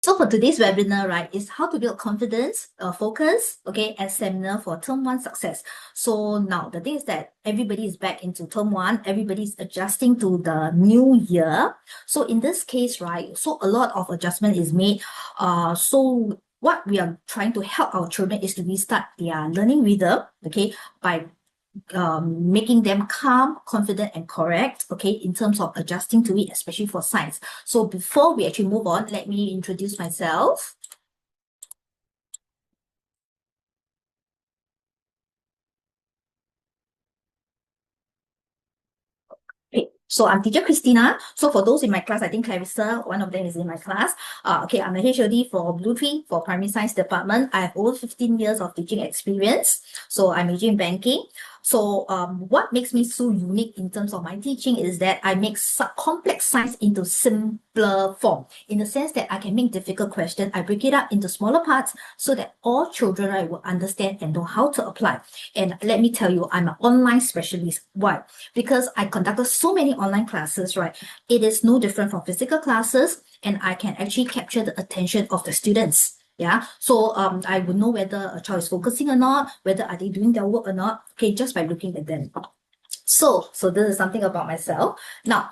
So for today's webinar, right, is how to build confidence, focus, okay, as seminar for term 1 success. So now the thing is that everybody is back into term 1, everybody's adjusting to the new year. So in this case, right, so a lot of adjustment is made. So what we are trying to help our children is to restart their learning rhythm, okay, by making them calm, confident, and correct, okay, in terms of adjusting to it, especially for science. So before we actually move on, let me introduce myself. Okay, so I'm teacher Christina. So for those in my class, I think Clarissa, one of them is in my class. Okay, I'm a HOD for BlueTree for primary science department. I have over 15 years of teaching experience. So I major in banking. So what makes me so unique in terms of my teaching is that I make complex science into simpler form, in the sense that I can make difficult questions. I break it up into smaller parts so that all children, right, will understand and know how to apply. And let me tell you, I'm an online specialist. Why? Because I conducted so many online classes, right? It is no different from physical classes, and I can actually capture the attention of the students. Yeah, so I would know whether a child is focusing or not, whether are they doing their work or not, okay, just by looking at them. So this is something about myself. Now,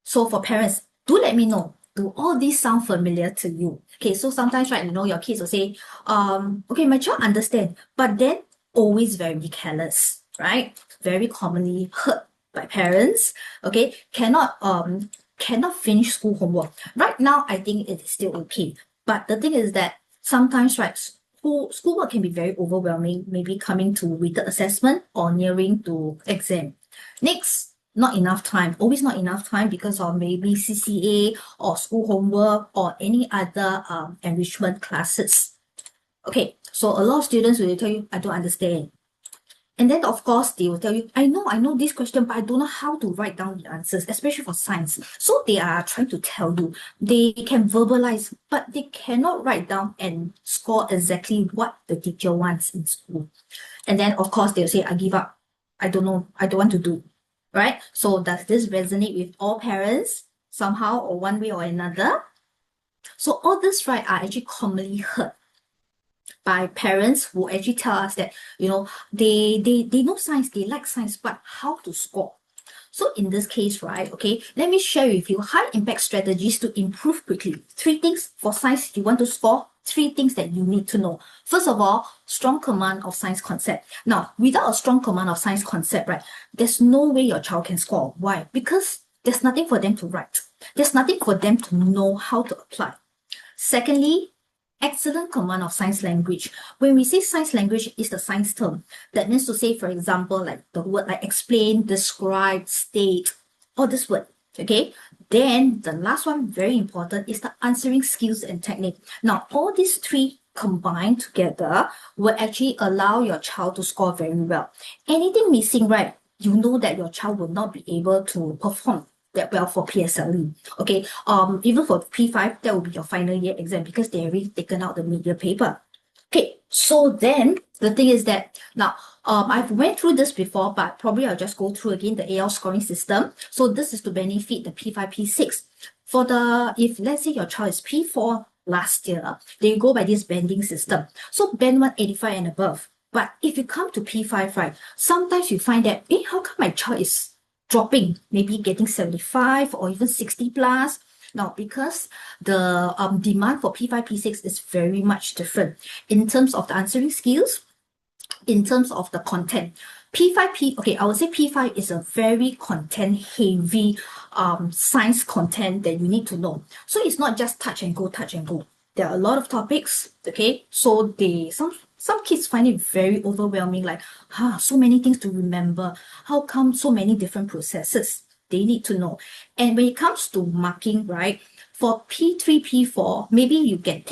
so for parents, do let me know, do all these sound familiar to you? Okay, so sometimes, right, your kids will say, okay, my child understand, but then always very careless, right? Very commonly hurt by parents, okay, cannot finish school homework. Right now, I think it is still okay. But the thing is that sometimes, right, schoolwork can be very overwhelming, maybe coming to weighted assessment or nearing to exam. Next, not enough time, always not enough time because of maybe CCA or school homework or any other enrichment classes. Okay, so a lot of students will tell you, I don't understand. And then, of course, they will tell you, I know this question, but I don't know how to write down the answers, especially for science. So they are trying to tell you, they can verbalize, but they cannot write down and score exactly what the teacher wants in school. And then, of course, they'll say, I give up. I don't know. I don't want to do. Right? So does this resonate with all parents somehow or one way or another? So all this, right, are actually commonly heard by parents who actually tell us that, they know science, they like science, but how to score? So in this case, right, okay, let me share with you high impact strategies to improve quickly. 3 things for science you want to score, 3 things that you need to know. First of all, strong command of science concept. Now, without a strong command of science concept, right, there's no way your child can score. Why? Because there's nothing for them to write. There's nothing for them to know how to apply. Secondly, excellent command of science language. When we say science language, is the science term. That means to say, for example, like the word like explain, describe, state, all this word. Okay. Then the last one, very important, is the answering skills and technique. Now, all these 3 combined together will actually allow your child to score very well. Anything missing, right? You know that your child will not be able to perform that well for PSLE. Okay, even for P5, that will be your final year exam because they already taken out the mid-year paper. Okay, so then the thing is that now I've went through this before, but probably I'll just go through again the AL scoring system. So this is to benefit the P5, P6. For if let's say your child is P4 last year, they go by this banding system. So band 185 and above. But if you come to P5, right, sometimes you find that, how come my child is dropping, maybe getting 75 or even 60 plus? Now, because the demand for P5, P6 is very much different in terms of the answering skills, in terms of the content. I would say P5 is a very content heavy science content that you need to know. So it's not just touch and go, touch and go. There are a lot of topics, okay? So some kids find it very overwhelming, like, so many things to remember. How come so many different processes? They need to know. And when it comes to marking, right, for P3, P4, maybe you get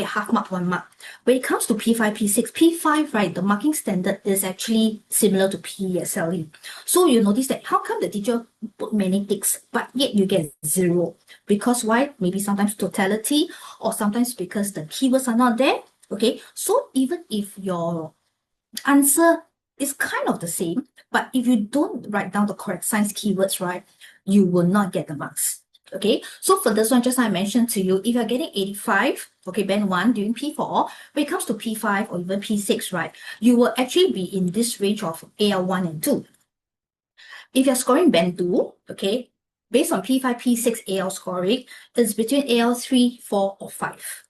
half mark, 1 mark. When it comes to P5, P6, P5, right, the marking standard is actually similar to PSLE. So you notice that how come the teacher put many ticks, but yet you get 0? Because why? Maybe sometimes totality, or sometimes because the keywords are not there. Okay, so even if your answer is kind of the same, but if you don't write down the correct science keywords, right, you will not get the marks. Okay, so for this one, just I mentioned to you, if you're getting 85, okay, band 1 during P4, when it comes to P5 or even P6, right, you will actually be in this range of AL1 and 2. If you're scoring band 2, okay, based on P5, P6 AL scoring, it's between AL3, 4, or 5.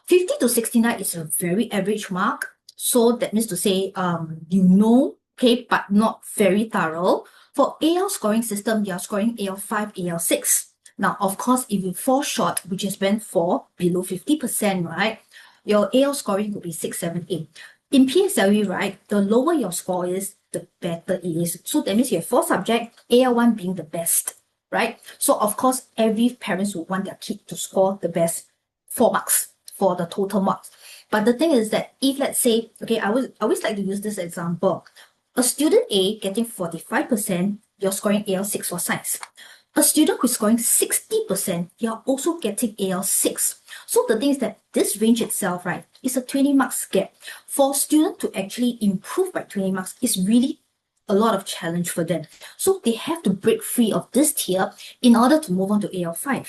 50 to 69 is a very average mark. So that means to say, okay, but not very thorough. For AL scoring system, you're scoring AL5, AL6. Now, of course, if you fall short, which is band 4, below 50%, right, your AL scoring could be 6, 7, 8. In PSLE, right, the lower your score is, the better it is. So that means you have 4 subjects, AL1 being the best, right? So, of course, every parent would want their kid to score the best 4 marks for the total marks. But the thing is that if, let's say, okay, I always like to use this example. A student A getting 45%, you're scoring AL6 for science. A student who's scoring 60%, you're also getting AL6. So the thing is that this range itself, right, is a 20 marks gap. For a student to actually improve by 20 marks is really a lot of challenge for them. So they have to break free of this tier in order to move on to AL5.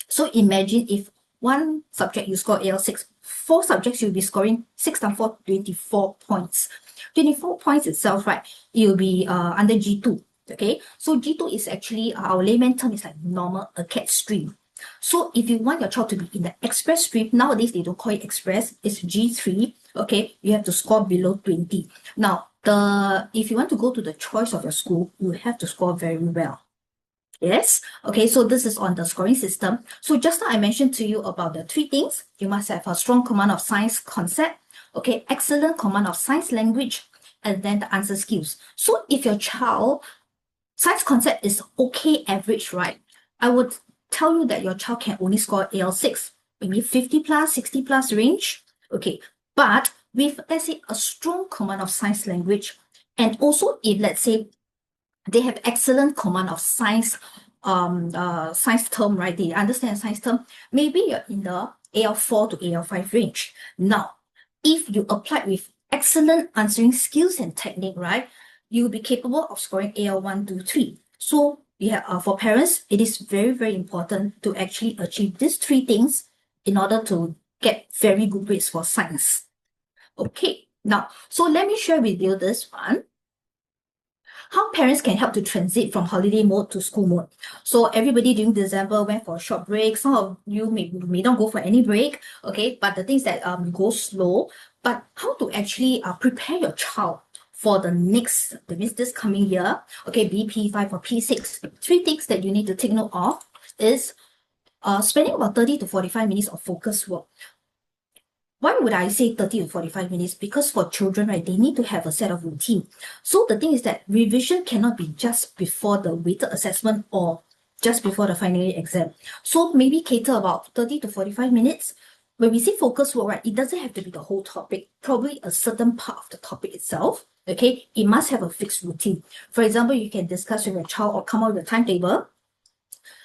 So imagine if one subject you score AL6, 4 subjects you'll be scoring 6 times 4, 24 points. 24 points itself, right, it will be under G2. Okay, so G2 is actually, our layman term is like normal acad stream. So if you want your child to be in the express stream, nowadays they don't call it express, it's G3. Okay, you have to score below 20. Now, if you want to go to the choice of your school, you have to score very well. Yes. Okay, so this is on the scoring system. So just now I mentioned to you about the 3 things. You must have a strong command of science concept, okay, excellent command of science language, and then the answer skills. So if your child science concept is okay average, right, I would tell you that your child can only score AL6, maybe 50 plus, 60 plus range. Okay, but with, let's say, a strong command of science language, and also if, let's say, they have excellent command of science, science term, right? They understand science term. Maybe you're in the AL4 to AL5 range. Now, if you apply with excellent answering skills and technique, right, you'll be capable of scoring AL1 to 3. So, yeah, for parents, it is very, very important to actually achieve these 3 things in order to get very good grades for science. Okay, now, so let me share with you this one. How parents can help to transit from holiday mode to school mode. So everybody during December went for a short break. Some of you may not go for any break, okay? But the things that go slow. But how to actually prepare your child for the next, that means this coming year, okay, BP5 or P6. 3 things that you need to take note of is spending about 30 to 45 minutes of focused work. Why would I say 30 to 45 minutes? Because for children, right, they need to have a set of routine. So the thing is that revision cannot be just before the weighted assessment or just before the final year exam. So maybe cater about 30 to 45 minutes. When we say focus work, right, it doesn't have to be the whole topic, probably a certain part of the topic itself. Okay, it must have a fixed routine. For example, you can discuss with your child or come up with a timetable.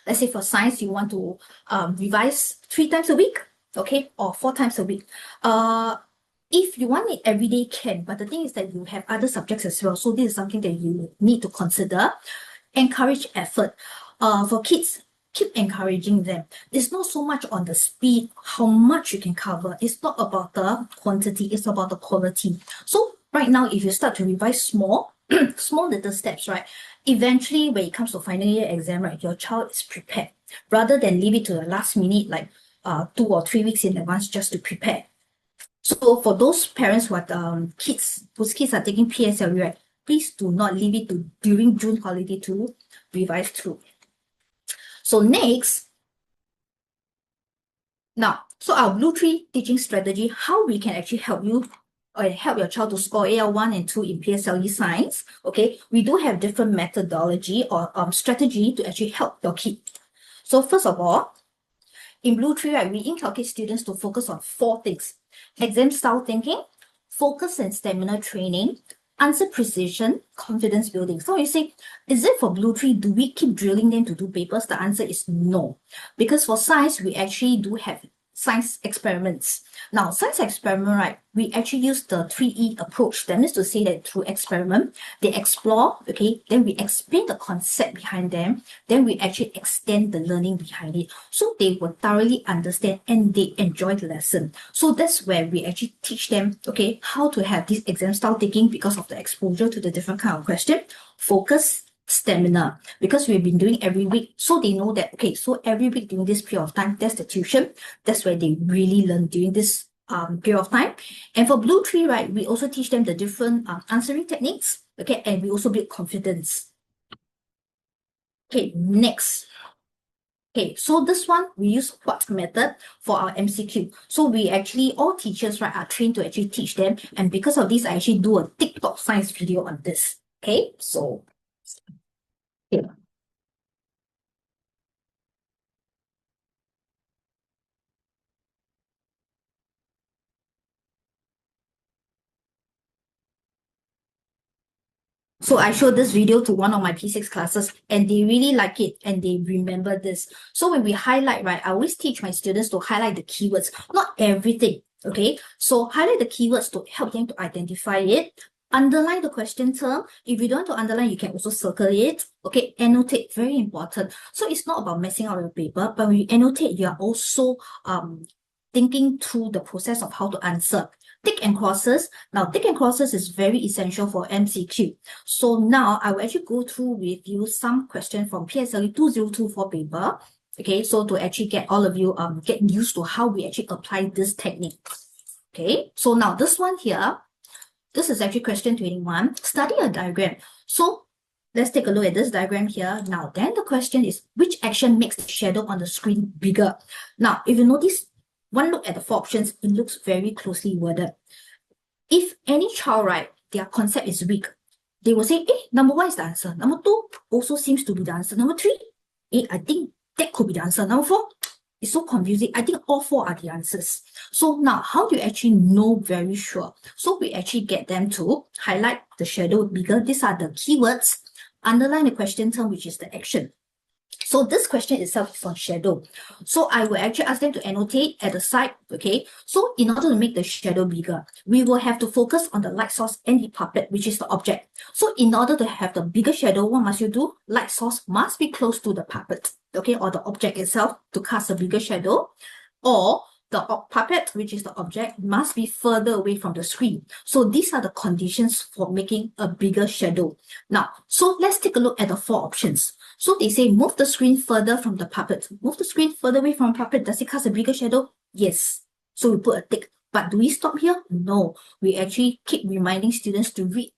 Let's say for science, you want to revise 3 times a week, okay, or 4 times a week. If you want it every day, can, but the thing is that you have other subjects as well. So this is something that you need to consider. Encourage effort. For kids, keep encouraging them. It's not so much on the speed, how much you can cover. It's not about the quantity, it's about the quality. So right now, if you start to revise small, small little steps, right, eventually when it comes to final year exam, right, your child is prepared rather than leave it to the last minute, like 2 or 3 weeks in advance just to prepare. So for those parents who are kids, whose kids are taking PSLE, right, please do not leave it to during June holiday to revise through. So next, now, so our BlueTree teaching strategy, how we can actually help you or help your child to score AL1 and 2 in PSLE science. Okay, we do have different methodology or strategy to actually help your kid. So first of all, in BlueTree, right, we inculcate students to focus on 4 things: exam style thinking, focus and stamina training, answer precision, confidence building. So you say, is it for BlueTree, do we keep drilling them to do papers? The answer is no. Because for science, we actually do have science experiments. Now, science experiment, right, we actually use the 3E approach. That means to say that through experiment, they explore, okay, then we explain the concept behind them, then we actually extend the learning behind it. So they will thoroughly understand and they enjoy the lesson. So that's where we actually teach them, okay, how to have this exam style taking because of the exposure to the different kind of question, focus, stamina, because we've been doing every week, so they know that, okay, so every week during this period of time, that's the tuition, that's where they really learn during this period of time. And for BlueTree, right, we also teach them the different answering techniques, okay, and we also build confidence. Okay, next. Okay, so this one, we use what method for our MCQ. So we actually, all teachers, right, are trained to actually teach them, and because of this, I actually do a TikTok science video on this. Okay, so yeah. So I showed this video to one of my P6 classes and they really like it and they remember this. So when we highlight, right, I always teach my students to highlight the keywords, not everything, okay? So highlight the keywords to help them to identify it. Underline the question term. If you don't want to underline, you can also circle it. Okay, annotate, very important. So it's not about messing up your paper, but when you annotate, you are also thinking through the process of how to answer. Tick and crosses. Now, tick and crosses is very essential for MCQ. So now I will actually go through with you some questions from PSLE 2024 paper. Okay, so to actually get all of you get used to how we actually apply this technique. Okay, so now this one here, this is actually question 21. Study a diagram. So let's take a look at this diagram here. Now, then the question is, which action makes the shadow on the screen bigger? Now, if you notice, one look at the 4 options, it looks very closely worded. If any child, right, their concept is weak, they will say, number 1 is the answer. Number 2 also seems to be the answer. Number 3, I think that could be the answer. Number 4, it's so confusing. I think all 4 are the answers. So now, how do you actually know very sure? So we actually get them to highlight the shadow bigger. These are the keywords. Underline the question term, which is the action. So this question itself is on shadow. So I will actually ask them to annotate at the side, okay? So in order to make the shadow bigger, we will have to focus on the light source and the puppet, which is the object. So in order to have the bigger shadow, what must you do? Light source must be close to the puppet, okay? Or the object itself to cast a bigger shadow. Or the puppet, which is the object, must be further away from the screen. So these are the conditions for making a bigger shadow. Now, so let's take a look at the 4 options. So they say, move the screen further from the puppet. Move the screen further away from the puppet. Does it cast a bigger shadow? Yes. So we put a tick. But do we stop here? No. We actually keep reminding students to read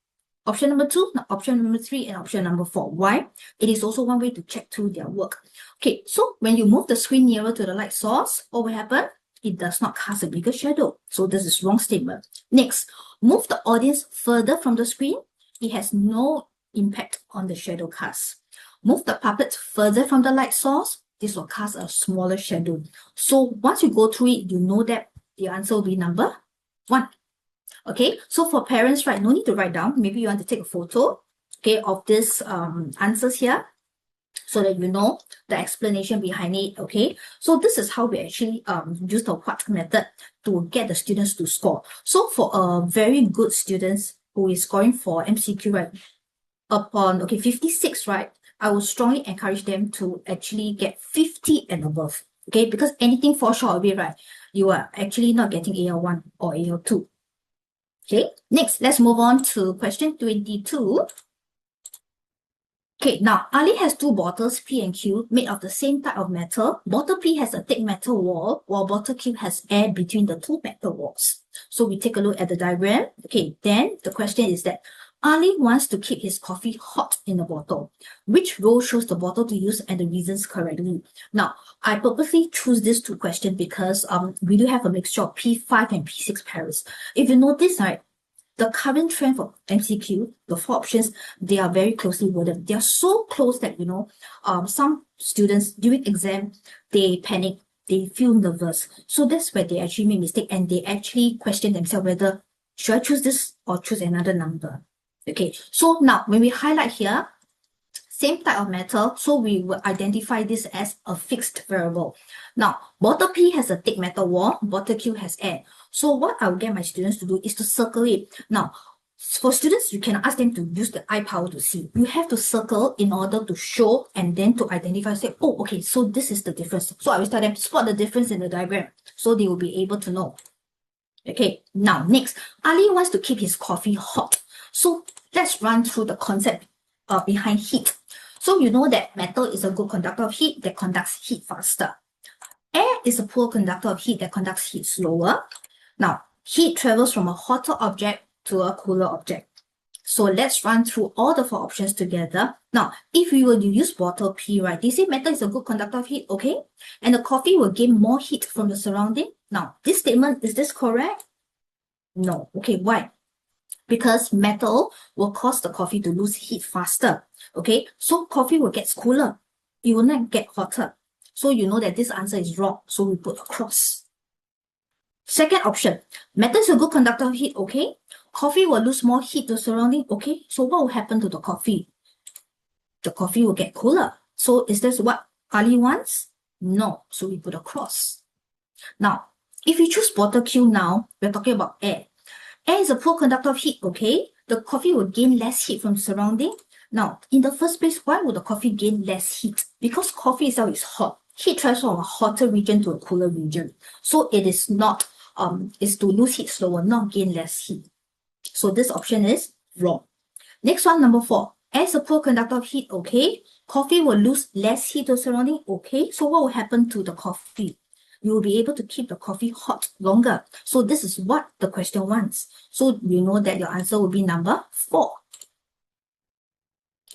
option number 2, option number 3, and option number 4. Why? It is also one way to check through their work. Okay, so when you move the screen nearer to the light source, what will happen? It does not cast a bigger shadow. So this is wrong statement. Next, move the audience further from the screen. It has no impact on the shadow cast. Move the puppet further from the light source. This will cast a smaller shadow. So once you go through it, you know that the answer will be number 1. Okay, so for parents, right, no need to write down. Maybe you want to take a photo, okay, of this answers here, so that you know the explanation behind it, okay? So this is how we actually use the what method to get the students to score. So for a very good students who is scoring for MCQ, right, upon, okay, 56, right, I would strongly encourage them to actually get 50 and above, okay? Because anything fall short of it, right, you are actually not getting AL1 or AL2. Okay, next, let's move on to question 22. Okay, now Ali has 2 bottles, P and Q, made of the same type of metal. Bottle P has a thick metal wall, while bottle Q has air between the 2 metal walls. So we take a look at the diagram. Okay, then the question is that Ali wants to keep his coffee hot in the bottle. Which row shows the bottle to use and the reasons correctly? Now, I purposely choose these 2 questions because we do have a mixture of P5 and P6 parents. If you notice, right, the current trend for MCQ, the 4 options, they are very closely worded. They are so close that, you know, some students during exam, they panic, they feel nervous. So that's where they actually make mistake and they actually question themselves whether, should I choose this or choose another number? Okay, so now when we highlight here, same type of metal, so we will identify this as a fixed variable. Now, bottle P has a thick metal wall, bottle Q has air. So what I will get my students to do is to circle it. Now, for students, you can ask them to use the eye power to see. You have to circle in order to show and then to identify, say, oh, okay, so this is the difference. So I will tell them, spot the difference in the diagram. So they will be able to know. Okay, now next, Ali wants to keep his coffee hot. So let's run through the concept behind heat. So you know that metal is a good conductor of heat that conducts heat faster. Air is a poor conductor of heat that conducts heat slower. Now, heat travels from a hotter object to a cooler object. So let's run through all the 4 options together. Now, if we were to use bottle P, right, they say metal is a good conductor of heat, okay? And the coffee will gain more heat from the surrounding. Now, this statement, is this correct? No. Okay, why? Because metal will cause the coffee to lose heat faster, okay? So coffee will get cooler. It will not get hotter. So you know that this answer is wrong, so we put a cross. Second option, metal is a good conductor of heat, okay? Coffee will lose more heat to surrounding, okay? So what will happen to the coffee? The coffee will get cooler. So is this what Ali wants? No, so we put a cross. Now, if we choose bottle Q now, we're talking about air. Air is a poor conductor of heat, okay? The coffee will gain less heat from surrounding. Now, in the first place, why would the coffee gain less heat? Because coffee itself is hot. Heat travels from a hotter region to a cooler region. So it is not, is to lose heat slower, not gain less heat. So this option is wrong. Next one, number 4. Air is a poor conductor of heat, okay? Coffee will lose less heat to surrounding, okay? So what will happen to the coffee? You will be able to keep the coffee hot longer. So this is what the question wants. So you know that your answer will be number 4.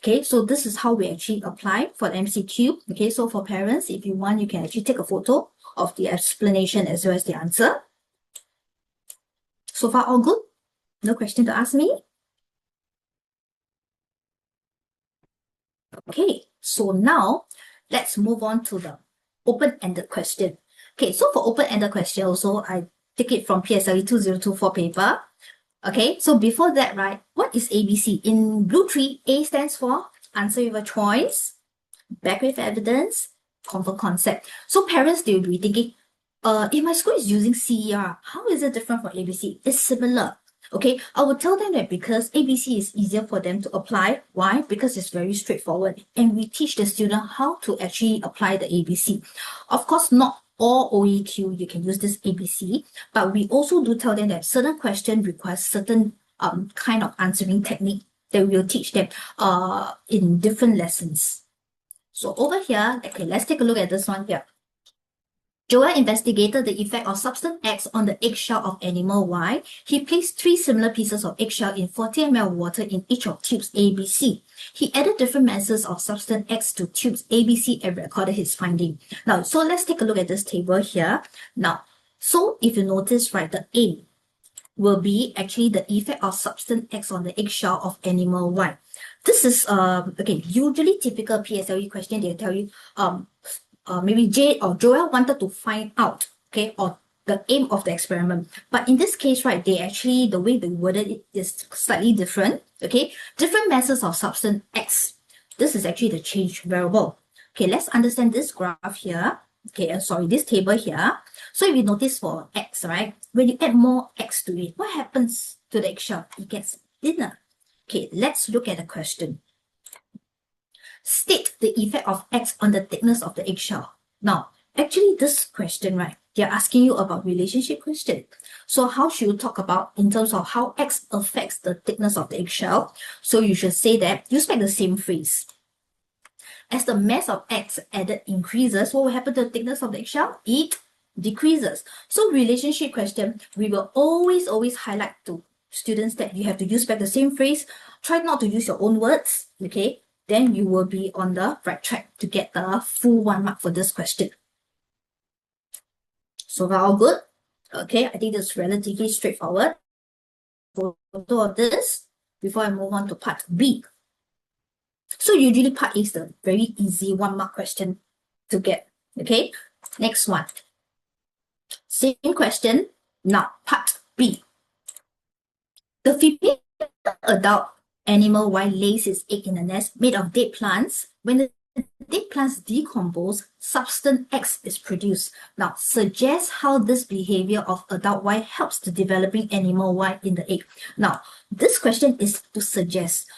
Okay, so this is how we actually apply for the MCQ. Okay, so for parents, if you want, you can actually take a photo of the explanation as well as the answer. So far, all good? No question to ask me? Okay, so now let's move on to the open-ended question. Okay, so for open-ended question also, I take it from PSLE 2024 paper. Okay, so before that, right, what is ABC? In BlueTree, A stands for answer with a choice, back with evidence, confirm concept. So parents, they will be thinking, if my school is using CER, how is it different from ABC? It's similar. Okay, I will tell them that because ABC is easier for them to apply. Why? Because it's very straightforward. And we teach the student how to actually apply the ABC. Of course, not all OEQ, you can use this ABC, but we also do tell them that certain questions require certain kind of answering technique that we will teach them in different lessons. So over here, okay, let's take a look at this one here. Joel investigated the effect of substance X on the eggshell of animal Y. He placed 3 similar pieces of eggshell in 40 ml of water in each of tubes A, B, C. He added different masses of substance X to tubes A, B, C and recorded his finding. Now, so let's take a look at this table here. Now, so if you notice, right, the A will be actually the effect of substance X on the eggshell of animal Y. This is, okay, usually typical PSLE question, they'll tell you, maybe Jay or Joel wanted to find out, okay, or the aim of the experiment. But in this case, right, they actually, the way they worded it is slightly different, okay? Different masses of substance X. This is actually the change variable. Okay, let's understand this graph here. Okay, sorry, this table here. So if you notice for X, right, when you add more X to it, what happens to the eggshell? It gets thinner. Okay, let's look at the question. State the effect of X on the thickness of the eggshell. Now, actually this question, right, they're asking you about relationship question. So how should you talk about in terms of how X affects the thickness of the eggshell? So you should say that, use back the same phrase. As the mass of X added increases, what will happen to the thickness of the eggshell? It decreases. So relationship question, we will always highlight to students that you have to use back the same phrase. Try not to use your own words, okay? Then you will be on the right track to get the full 1 mark for this question. So far all good? Okay, I think this is relatively straightforward. Photo of this before I move on to part B. So usually part A is the very easy 1 mark question to get. Okay, next one. Same question. Now part B. The female adult animal Y lays its egg in a nest made of dead plants. When the dead plants decompose, substance X is produced. Now, suggest how this behavior of adult Y helps the developing animal Y in the egg. Now, this question is to suggest.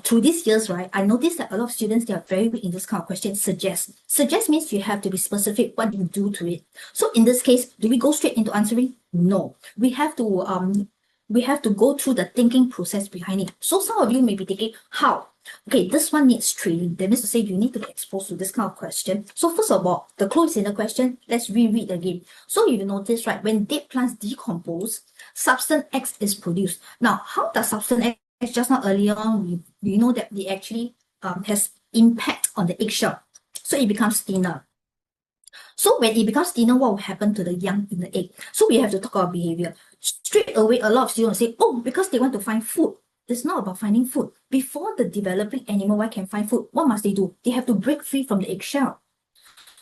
Through these years, right, I noticed that a lot of students, they are very weak in this kind of question. Suggest. Suggest means you have to be specific what you do to it. So in this case, do we go straight into answering? No. We have to go through the thinking process behind it. So some of you may be thinking, how? Okay, this one needs training. That means to say you need to be exposed to this kind of question. So first of all, the clue is in the question. Let's reread again. So you notice, right, when dead plants decompose, substance X is produced. Now, how does substance X, just now earlier on, we know that it actually has impact on the eggshell. So it becomes thinner. So when it becomes thinner, what will happen to the young in the egg? So we have to talk about behavior. Straight away, a lot of students say, oh, because they want to find food. It's not about finding food. Before the developing animal Y can find food, what must they do? They have to break free from the eggshell.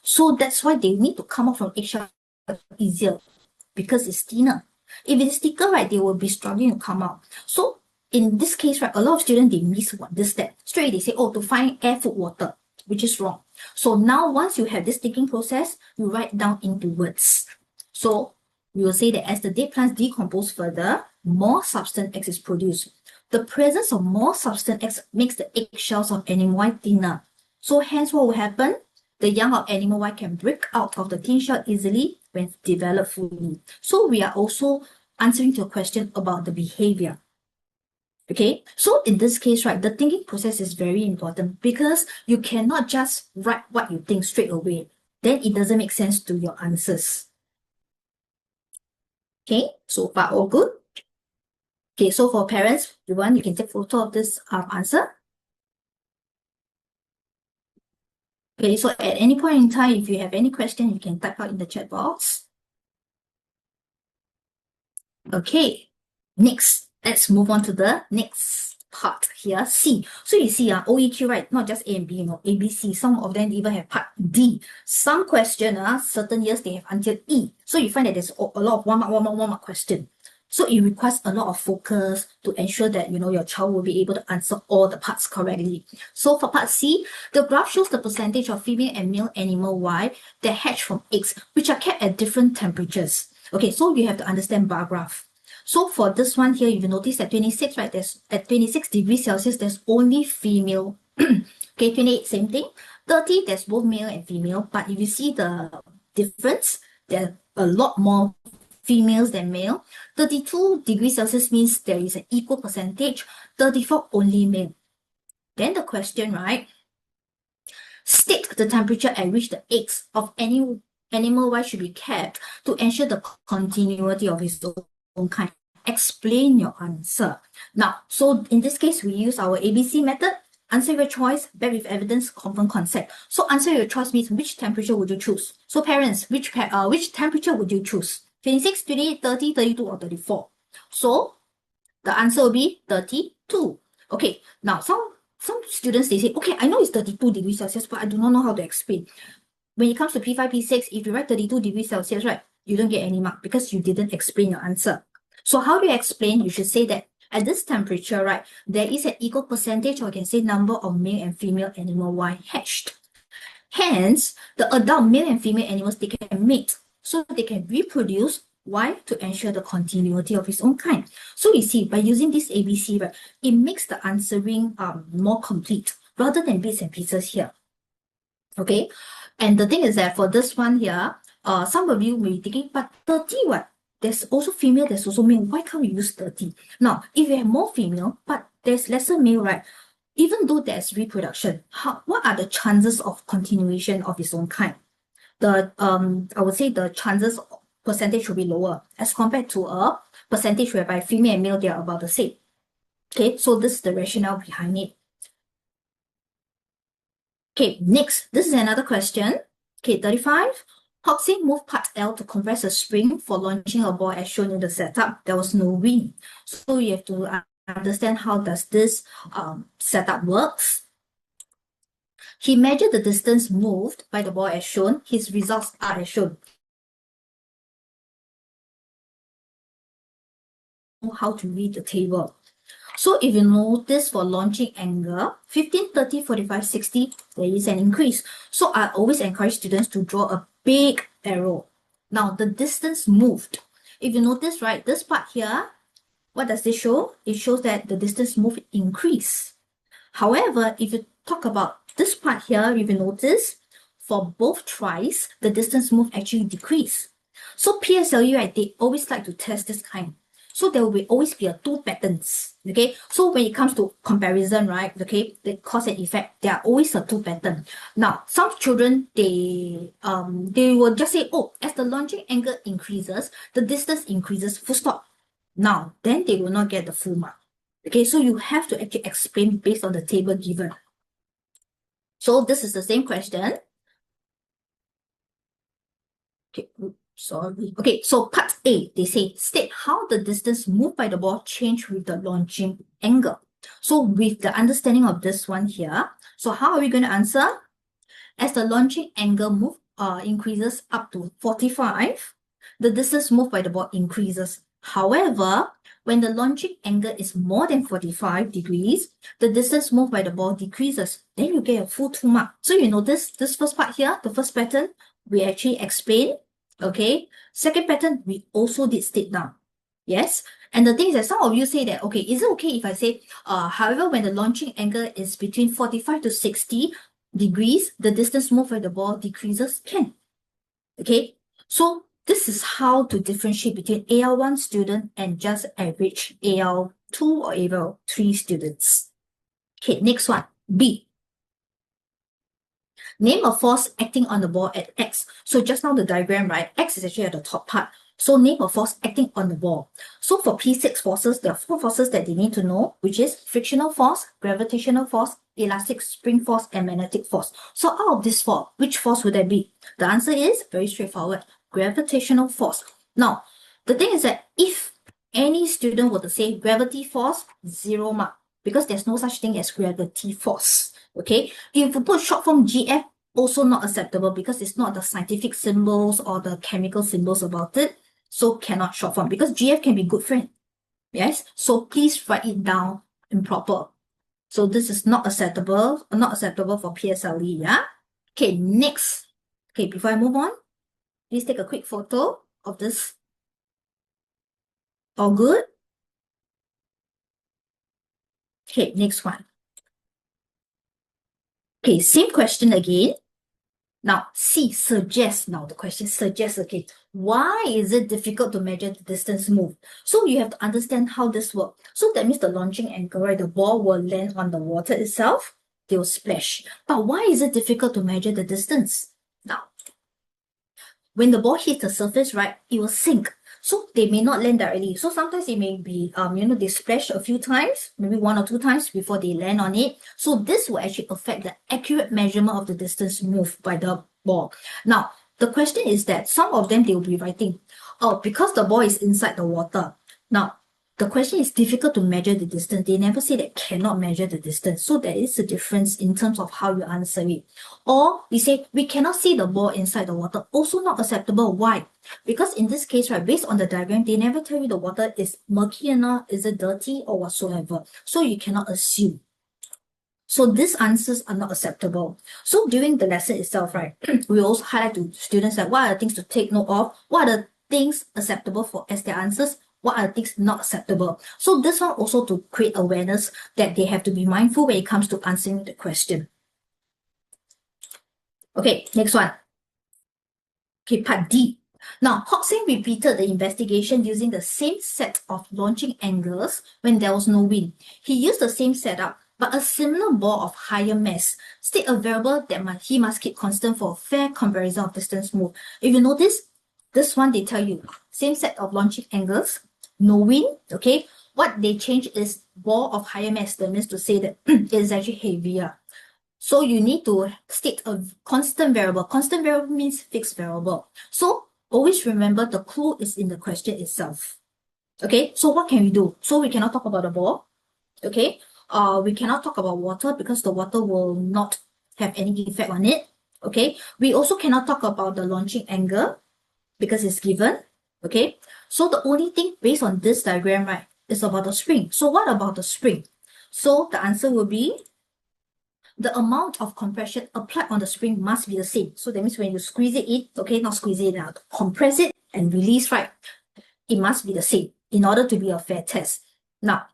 So that's why they need to come out from eggshell easier, because it's thinner. If it's thicker, right, they will be struggling to come out. So in this case, right, a lot of students, they miss this step. Straight they say, oh, to find air, food, water, which is wrong. So now once you have this thinking process, you write down into words. So we will say that as the dead plants decompose further, more substance X is produced. The presence of more substance X makes the eggshells of animal Y thinner. So hence what will happen? The young of animal Y can break out of the thin shell easily when developed fully. So we are also answering to a question about the behavior. Okay, so in this case, right, the thinking process is very important because you cannot just write what you think straight away. Then it doesn't make sense to your answers. Okay, so far all good. Okay, so for parents, you can take photo of this answer. Okay, so at any point in time, if you have any question, you can type out in the chat box. Okay, next, let's move on to the next part here, C. So you see, OEQ, right, not just A and B, A, B, C. Some of them even have part D. Some question, certain years, they have until E. So you find that there's a lot of one mark question. So it requires a lot of focus to ensure that, your child will be able to answer all the parts correctly. So for part C, the graph shows the percentage of female and male animal Y that hatch from eggs, which are kept at different temperatures. Okay, so you have to understand bar graph. So for this one here, if you notice at 26, right, at 26 degrees Celsius, there's only female. Okay, 28, same thing. 30, there's both male and female. But if you see the difference, there are a lot more females than male. 32 degrees Celsius means there is an equal percentage. 34, only male. Then the question, right? State the temperature at which the eggs of any animal Y should be kept to ensure the continuity of its own kind. Explain your answer. Now, so in this case, we use our ABC method. Answer your choice, back with evidence, confirm concept. So answer your choice means which temperature would you choose? So parents, which temperature would you choose? 26, 28, 30, 32, or 34? So the answer will be 32. Okay, now some students, they say, okay, I know it's 32 degrees Celsius, but I do not know how to explain. When it comes to P5, P6, if you write 32 degrees Celsius, right, you don't get any mark because you didn't explain your answer. So how do you explain? You should say that at this temperature, right, there is an equal percentage, or you can say number of male and female animal Y hatched. Hence, the adult male and female animals, they can mate, so they can reproduce. Why? To ensure the continuity of its own kind. So you see, by using this ABC, right, it makes the answering more complete rather than bits and pieces here. Okay, and the thing is that for this one here, some of you may be thinking, but 30 what? There's also female, there's also male. Why can't we use 30? Now, if you have more female, but there's lesser male, right? Even though there's reproduction, what are the chances of continuation of its own kind? I would say the chances percentage will be lower as compared to a percentage whereby female and male, they are about the same. Okay, so this is the rationale behind it. Okay, next, this is another question. Okay, 35. Hoxie moved part L to compress a spring for launching a ball as shown in the setup. There was no wind. So you have to understand how does this setup works. He measured the distance moved by the ball as shown. His results are as shown. How to read the table. So if you notice for launching angle, 15, 30, 45, 60, there is an increase. So I always encourage students to draw a big arrow. Now the distance moved. If you notice, right, this part here, what does this show? It shows that the distance moved increase. However, if you talk about this part here, if you notice, for both tries, the distance moved actually decrease. So PSLE, right, they always like to test this kind. So there will always be two patterns, okay? So when it comes to comparison, right, okay, the cause and effect, there are always a two pattern. Now, some children, they will just say, oh, as the launching angle increases, the distance increases, full stop. Now, then they will not get the full mark. Okay, so you have to actually explain based on the table given. So this is the same question. Okay, sorry. Okay, so part A, they say, state how the distance moved by the ball changed with the launching angle. So with the understanding of this one here, so how are we going to answer? As the launching angle increases up to 45, the distance moved by the ball increases. However, when the launching angle is more than 45 degrees, the distance moved by the ball decreases. Then you get a full 2 mark. So you notice this first part here, the first pattern, we actually explained. Okay. Second pattern, we also did state down. Yes. And the thing is that some of you say that, okay, is it okay if I say, however, when the launching angle is between 45 to 60 degrees, the distance moved by the ball decreases? Can. Okay. So this is how to differentiate between AL1 student and just average AL2 or AL3 students. Okay, next one, B. Name a force acting on the ball at X. So just now the diagram, right? X is actually at the top part. So name a force acting on the ball. So for P6 forces, there are 4 forces that they need to know, which is frictional force, gravitational force, elastic spring force, and magnetic force. So out of this 4, which force would that be? The answer is very straightforward, gravitational force. Now, the thing is that if any student were to say gravity force, 0 mark, because there's no such thing as gravity force. Okay, if you put short form GF, also not acceptable because it's not the scientific symbols or the chemical symbols about it. So cannot short form because GF can be good friend. Yes, so please write it down in proper. So this is not acceptable for PSLE. Yeah. Okay, next. Okay, before I move on, please take a quick photo of this. All good? Okay, next one. Okay, same question again. Now, C, suggest. Now, the question suggests, okay, why is it difficult to measure the distance moved? So you have to understand how this works. So that means the launching angle, right? The ball will land on the water itself. They will splash. But why is it difficult to measure the distance? Now, when the ball hits the surface, right, it will sink. So they may not land directly. So sometimes it may be, they splash a few times, maybe 1 or 2 times before they land on it. So this will actually affect the accurate measurement of the distance moved by the ball. Now, the question is that some of them, they will be writing, oh, because the ball is inside the water. Now, the question is difficult to measure the distance. They never say that cannot measure the distance. So there is a difference in terms of how you answer it. Or we say we cannot see the ball inside the water. Also not acceptable. Why? Because in this case, right, based on the diagram, they never tell you the water is murky enough, is it dirty or whatsoever. So you cannot assume. So these answers are not acceptable. So during the lesson itself, right, we also highlight to students that what are the things to take note of, what are the things acceptable for as their answers, what are the things not acceptable. So this one also to create awareness that they have to be mindful when it comes to answering the question. Okay, next one. Okay, part D. Now, Hodgson repeated the investigation using the same set of launching angles when there was no wind. He used the same setup, but a similar ball of higher mass. State a variable that he must keep constant for a fair comparison of distance moved. If you notice, this one they tell you, same set of launching angles, no wind, okay? What they change is ball of higher mass. That means to say that it is actually heavier. So you need to state a constant variable. Constant variable means fixed variable. So always remember the clue is in the question itself. Okay, so what can we do? So we cannot talk about the ball. Okay, we cannot talk about water because the water will not have any effect on it. Okay, we also cannot talk about the launching angle because it's given. Okay, so the only thing based on this diagram, right, is about the spring. So what about the spring? So the answer will be the amount of compression applied on the spring must be the same. So that means when you squeeze it in, okay, not squeeze it out, compress it and release, right? It must be the same in order to be a fair test. Now,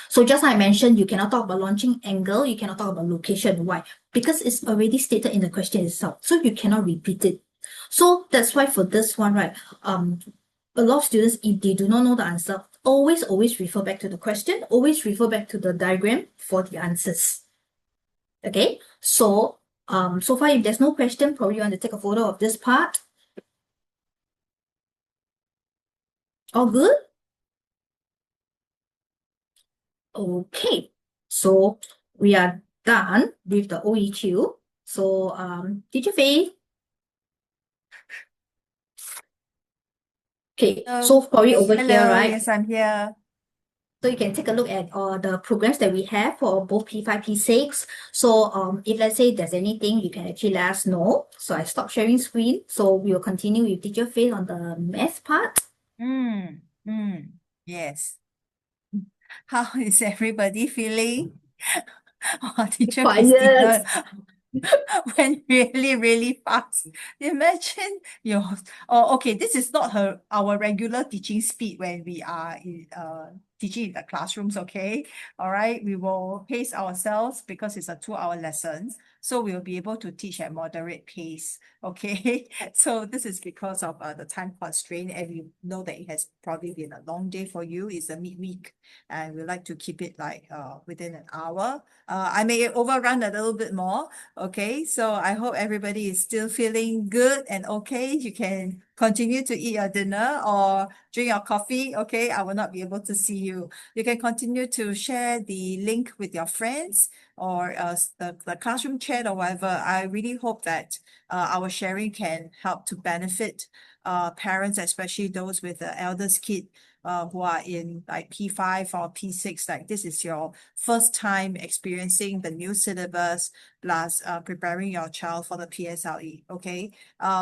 so just like I mentioned, you cannot talk about launching angle, you cannot talk about location. Why? Because it's already stated in the question itself. So you cannot repeat it. So that's why for this one, right, a lot of students, if they do not know the answer, always refer back to the question, always refer back to the diagram for the answers. Okay, so so far if there's no question, probably you want to take a photo of this part. All good? Okay, so we are done with the OEQ. So Teacher Faye. Okay, so probably over here, Hello, right? yes, I'm here. So you can take a look at the programs that we have for both P5, P6. So if let's say there's anything, you can actually let us know. So I stop sharing screen. So we will continue with Teacher Faye on the math part. Yes. How is everybody feeling? Teacher Quiet. Christina went really, really fast. Imagine your okay, this is not our regular teaching speed when we are teaching in the classrooms, okay? All right, we will pace ourselves because it's a 2-hour lesson. So we will be able to teach at moderate pace, okay? So this is because of the time constraint, and we know that it has probably been a long day for you. It's a midweek, and we like to keep it like within an hour. I may overrun a little bit more, okay? So I hope everybody is still feeling good and okay. You can continue to eat your dinner or drink your coffee, okay? I will not be able to see you. You can continue to share the link with your friends or the classroom chat or whatever. I really hope that our sharing can help to benefit parents, especially those with the eldest kid who are in like P5 or P6. Like this is your first time experiencing the new syllabus plus preparing your child for the PSLE. Okay.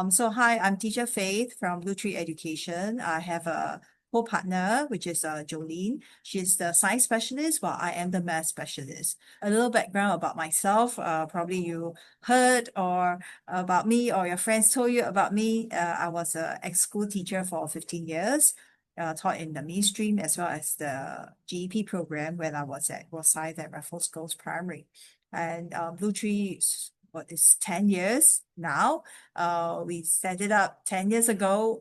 So hi, I'm Teacher Faith from BlueTree Education. I have a co-partner, which is Jolene. She's the science specialist, while I am the math specialist. A little background about myself. Probably you heard or about me or your friends told you about me. I was an ex-school teacher for 15 years. Taught in the mainstream as well as the GEP program when I was at Rosyth at Raffles Girls Primary. And BlueTree is 10 years now. We set it up 10 years ago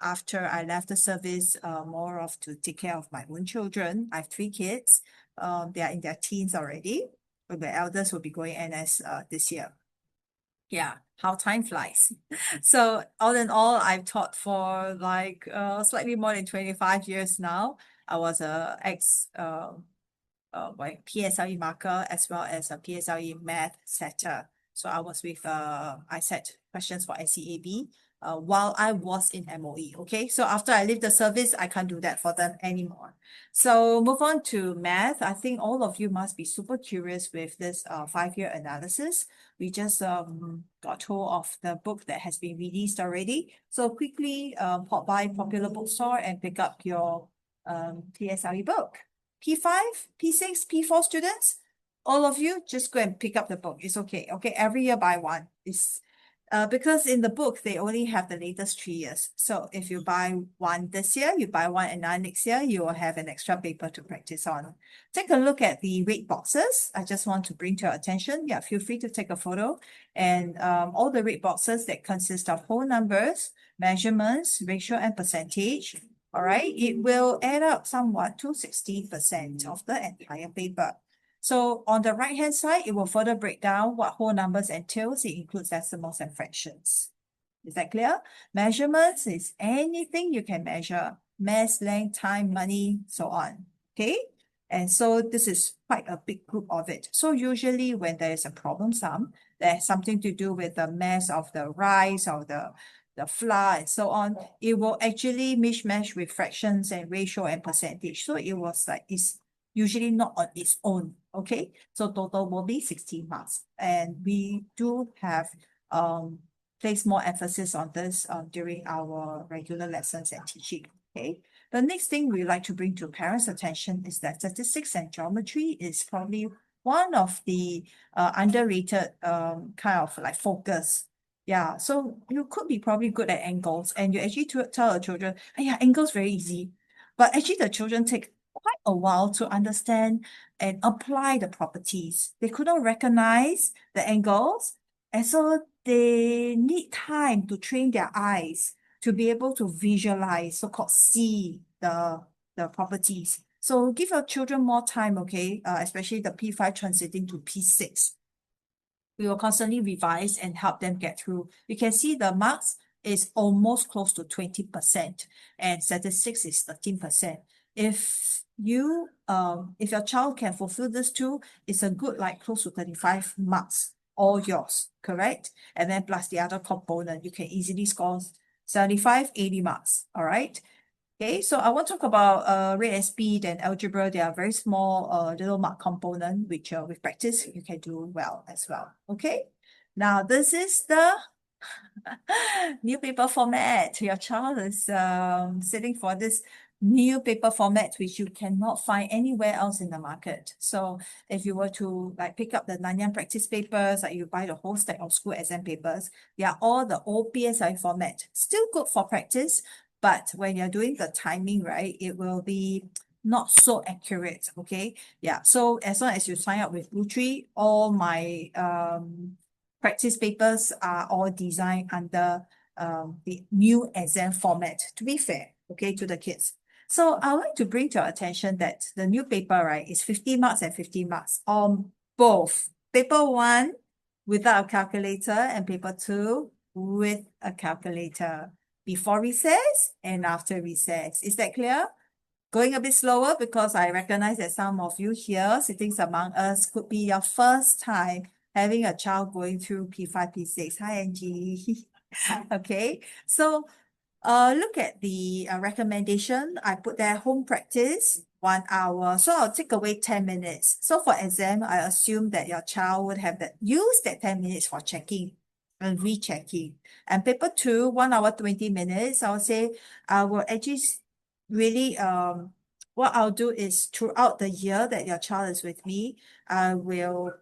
after I left the service, more of to take care of my own children. I have 3 kids. They are in their teens already. The eldest will be going NS this year. Yeah, how time flies. So all in all, I've taught for like slightly more than 25 years now. I was a ex like PSLE marker as well as a PSLE math setter. So I was with I set questions for SEAB while I was in MOE. Okay, so after I leave the service, I can't do that for them anymore. So move on to math. I think all of you must be super curious with this 5-year analysis. We just got hold of the book that has been released already. So quickly pop by Popular Bookstore and pick up your PSLE book. P5, P6, P4 students, all of you just go and pick up the book. It's okay. Okay, every year buy one. It's because in the book they only have the latest 3 years. So if you buy one this year, you buy one and next year, you will have an extra paper to practice on. Take a look at the rate boxes. I just want to bring to your attention. Yeah, feel free to take a photo. And all the rate boxes that consist of whole numbers, measurements, ratio, and percentage. All right, it will add up somewhat to 60% of the entire paper. So on the right-hand side, it will further break down what whole numbers entails. It includes decimals and fractions. Is that clear? Measurements is anything you can measure. Mass, length, time, money, so on. Okay? And so this is quite a big group of it. So usually when there is a problem sum, there's something to do with the mass of the rice or the flour and so on, it will actually mishmash with fractions and ratio and percentage. So it was like, it's usually not on its own, okay? So total will be 60 marks. And we do have place more emphasis on this during our regular lessons and teaching. Okay. The next thing we like to bring to parents' attention is that statistics and geometry is probably one of the underrated kind of like focus. Yeah, so you could be probably good at angles, and you actually tell the children, "Hey, yeah, angles very easy." But actually, the children take quite a while to understand and apply the properties. They couldn't recognize the angles, and so they need time to train their eyes to be able to visualize, so-called see the properties. So give your children more time, okay? Especially the P5 transiting to P6. We will constantly revise and help them get through. You can see the marks is almost close to 20%, and statistics is 13%. If your child can fulfill this too, it's a good like close to 35 marks, all yours, correct? And then plus the other component, you can easily score 75, 80 marks. All right. Okay, so I want to talk about rate and speed and algebra. They are very small little mark component, which with practice you can do well as well. Okay, now this is the new paper format. Your child is sitting for this new paper format, which you cannot find anywhere else in the market. So if you were to like pick up the Nanyang practice papers, like you buy the whole stack of school exam papers, they are all the old PSLE format. Still good for practice, but when you're doing the timing, right, it will be not so accurate. Okay. Yeah. So as long as you sign up with BlueTree, all my practice papers are all designed under the new exam format, to be fair, okay, to the kids. So I would like to bring to your attention that the new paper, right, is 50 marks and 50 marks on both. Paper 1 without a calculator and paper 2 with a calculator before recess and after recess. Is that clear? Going a bit slower because I recognize that some of you here sitting among us could be your first time having a child going through P5, P6. Hi, Angie. Okay, so look at the recommendation. I put there home practice 1 hour. So I'll take away 10 minutes. So for exam, I assume that your child would have use that 10 minutes for checking and rechecking. And paper 2, 1 hour, 20 minutes. I would say I will actually really what I'll do is throughout the year that your child is with me, I will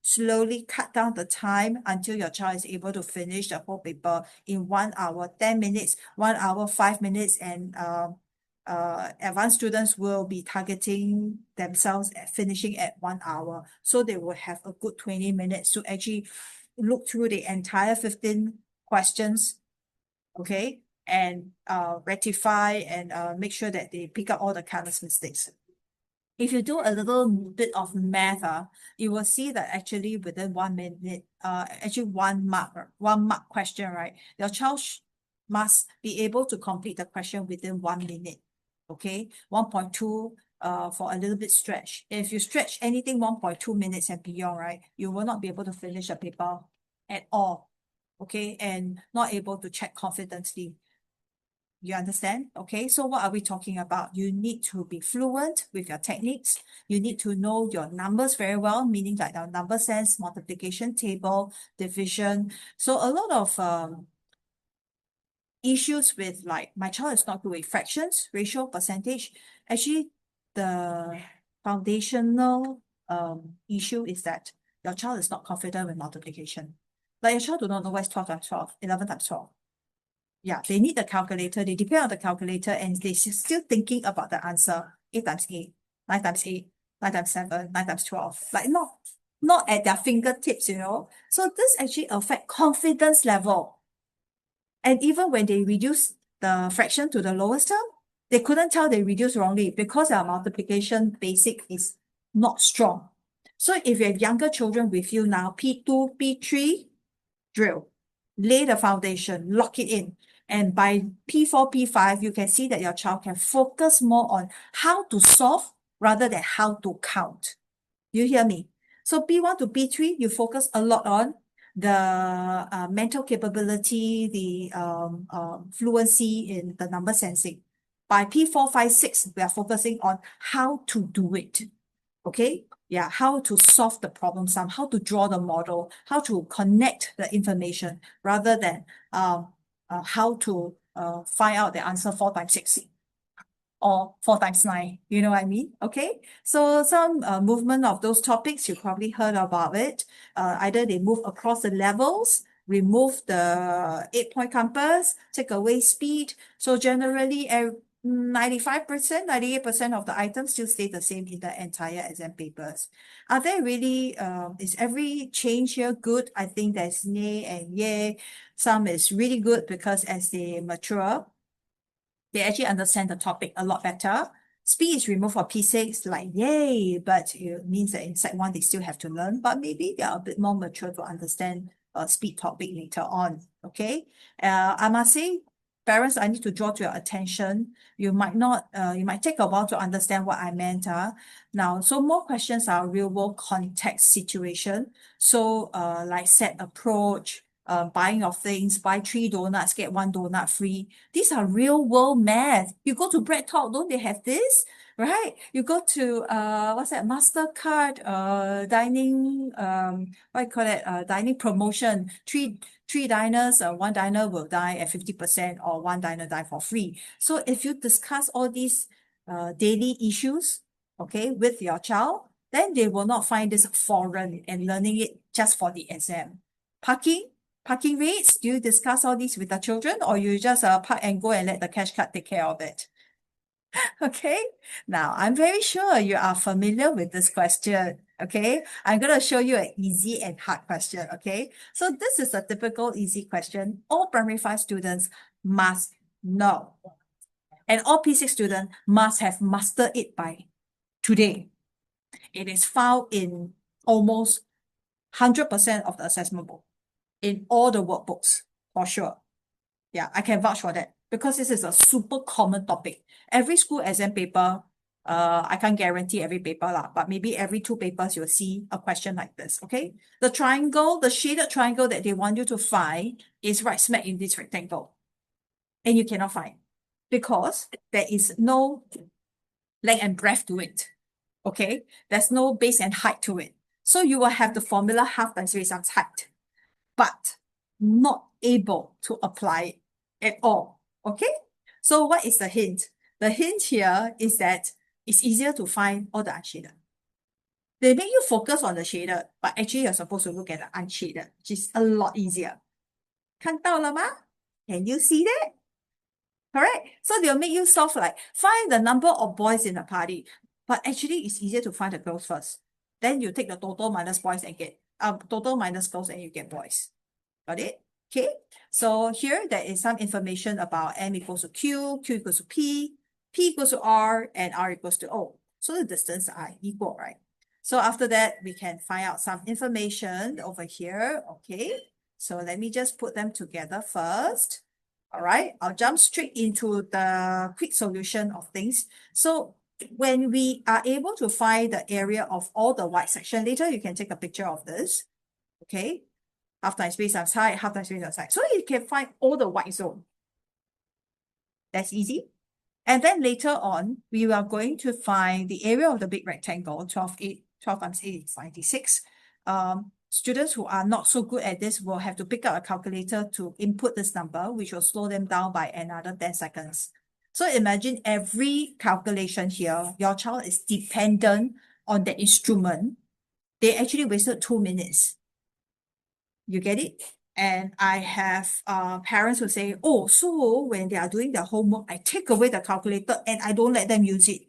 slowly cut down the time until your child is able to finish the whole paper in 1 hour, 10 minutes, 1 hour, 5 minutes, and advanced students will be targeting themselves at finishing at 1 hour. So they will have a good 20 minutes to actually look through the entire 15 questions, okay, and rectify and make sure that they pick up all the careless mistakes. If you do a little bit of math, you will see that actually within 1 minute, actually 1 mark question, right? Your child must be able to complete the question within 1 minute. Okay, 1.2 for a little bit stretch. If you stretch anything 1.2 minutes and beyond, right, you will not be able to finish a paper at all. Okay, and not able to check confidently. You understand? Okay, so what are we talking about? You need to be fluent with your techniques. You need to know your numbers very well, meaning like the number sense, multiplication table, division. So a lot of issues with like my child is not good with fractions, ratio, percentage. Actually, the foundational issue is that your child is not confident with multiplication. Like your child do not know what's 12 times 12, 11 times 12. Yeah, they need the calculator. They depend on the calculator and they still thinking about the answer. 8 times 8, 9 times 8, 9 times 7, 9 times 12. Like not at their fingertips, you know. So this actually affect confidence level. And even when they reduce the fraction to the lowest term, they couldn't tell they reduced wrongly because our multiplication basic is not strong. So if you have younger children with you now, P2, P3, drill, lay the foundation, lock it in. And by P4, P5, you can see that your child can focus more on how to solve rather than how to count. You hear me? So P1 to P3, you focus a lot on the mental capability, the fluency in the number sensing. By P4, 5, 6, we are focusing on how to do it. Okay? Yeah, how to solve the problem sum, how to draw the model, how to connect the information rather than how to find out the answer 4 times 6 or 4 times 9. You know what I mean? Okay. So some movement of those topics, you probably heard about it. Either they move across the levels, remove the 8-point compass, take away speed. So generally, 95%, 98% of the items still stay the same in the entire exam papers. Are there really, is every change here good? I think there's nay and yay. Some is really good because as they mature, they actually understand the topic a lot better. Speed is removed for P6, like yay, but it means that in Sec 1 they still have to learn, but maybe they are a bit more mature to understand speed topic later on. Okay. I must say, parents, I need to draw to your attention. You might not, you might take a while to understand what I meant. Now, so more questions are real world context situation. So like set approach, buying of things, buy 3 donuts, get 1 donut free. These are real world math. You go to Bread Talk, don't they have this? Right? You go to what's that? MasterCard dining what you call it? Dining promotion. Three diners, 1 diner will die at 50% or 1 diner die for free. So if you discuss all these daily issues, okay, with your child, then they will not find this foreign and learning it just for the exam. Parking rates, do you discuss all these with the children, or you just park and go and let the cash card take care of it? Okay, now I'm very sure you are familiar with this question. Okay, I'm going to show you an easy and hard question. Okay, so this is a typical easy question. All primary 5 students must know, and all P6 students must have mastered it by today. It is found in almost 100% of the assessment book, in all the workbooks, for sure. Yeah, I can vouch for that because this is a super common topic. Every school exam paper, I can't guarantee every paper lah, but maybe every 2 papers you'll see a question like this, okay? The triangle, the shaded triangle that they want you to find is right smack in this rectangle. And you cannot find because there is no length and breadth to it, okay? There's no base and height to it. So you will have the formula half times base times height, but not able to apply it at all. Okay? So what is the hint? The hint here is that it's easier to find all the unshaded. They make you focus on the shaded, but actually you're supposed to look at the unshaded, which is a lot easier. 看到了吗? Can you see that? Correct? So they'll make you solve like, find the number of boys in the party. But actually it's easier to find the girls first. Then you take the total minus boys and get, total minus girls and you get boys. Got it? Okay. So here there is some information about M equals to Q, Q equals to P equals to R, and R equals to O. So the distance are equal, right? So after that, we can find out some information over here. Okay. So let me just put them together first. All right. I'll jump straight into the quick solution of things. So when we are able to find the area of all the white section, later you can take a picture of this. Okay. Half times base times height, half times base times height. So you can find all the white zone. That's easy. And then later on, we are going to find the area of the big rectangle, 12 times 8 is 96. Students who are not so good at this will have to pick up a calculator to input this number, which will slow them down by another 10 seconds. So imagine every calculation here, your child is dependent on the instrument. They actually wasted 2 minutes. You get it? And I have parents who say, oh, so when they are doing their homework, I take away the calculator and I don't let them use it.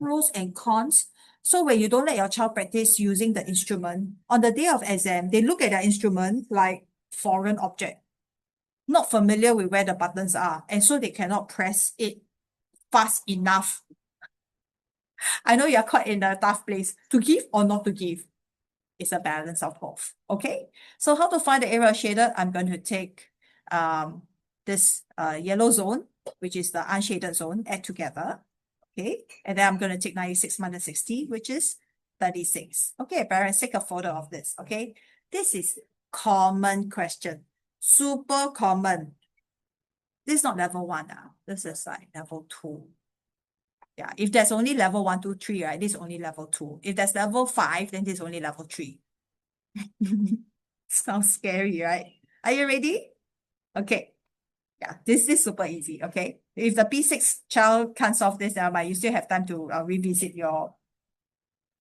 Pros and cons. So when you don't let your child practice using the instrument, on the day of exam, they look at their instrument like foreign object, not familiar with where the buttons are. And so they cannot press it fast enough. I know you're caught in a tough place to give or not to give. It's a balance of both. Okay. So how to find the area shaded? I'm going to take this yellow zone, which is the unshaded zone, add together. Okay. And then I'm going to take 96 minus 60, which is 36. Okay, parents, take a photo of this. Okay. This is common question. Super common. This is not level 1 now. This is like level 2. Yeah, if there's only level 1, 2, 3, right? This is only level 2. If there's level 5, then this is only level 3. Sounds scary, right? Are you ready? Okay. Yeah, this is super easy, okay? If the P6 child can't solve this, but you still have time to revisit your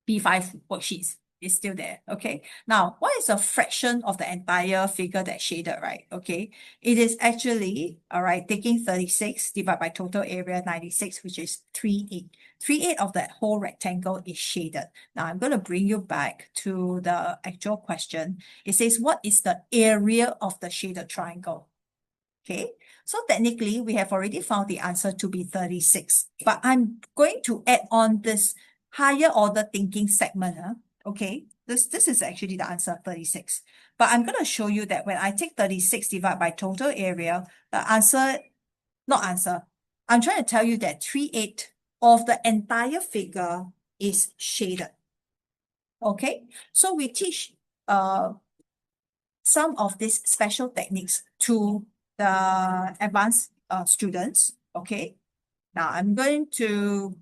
P5 worksheets. It's still there, okay? Now, what is a fraction of the entire figure that's shaded, right? Okay, it is actually, all right, taking 36 divided by total area 96, which is 3/8. 3/8 of that whole rectangle is shaded. Now, I'm going to bring you back to the actual question. It says, what is the area of the shaded triangle? Okay, so technically we have already found the answer to be 36, but I'm going to add on this higher order thinking segment. Okay, this is actually the answer, 36. But I'm going to show you that when I take 36 divided by total area, the answer, not answer, I'm trying to tell you that 3/8 of the entire figure is shaded. Okay, so we teach some of these special techniques to the advanced students. Okay, now I'm going to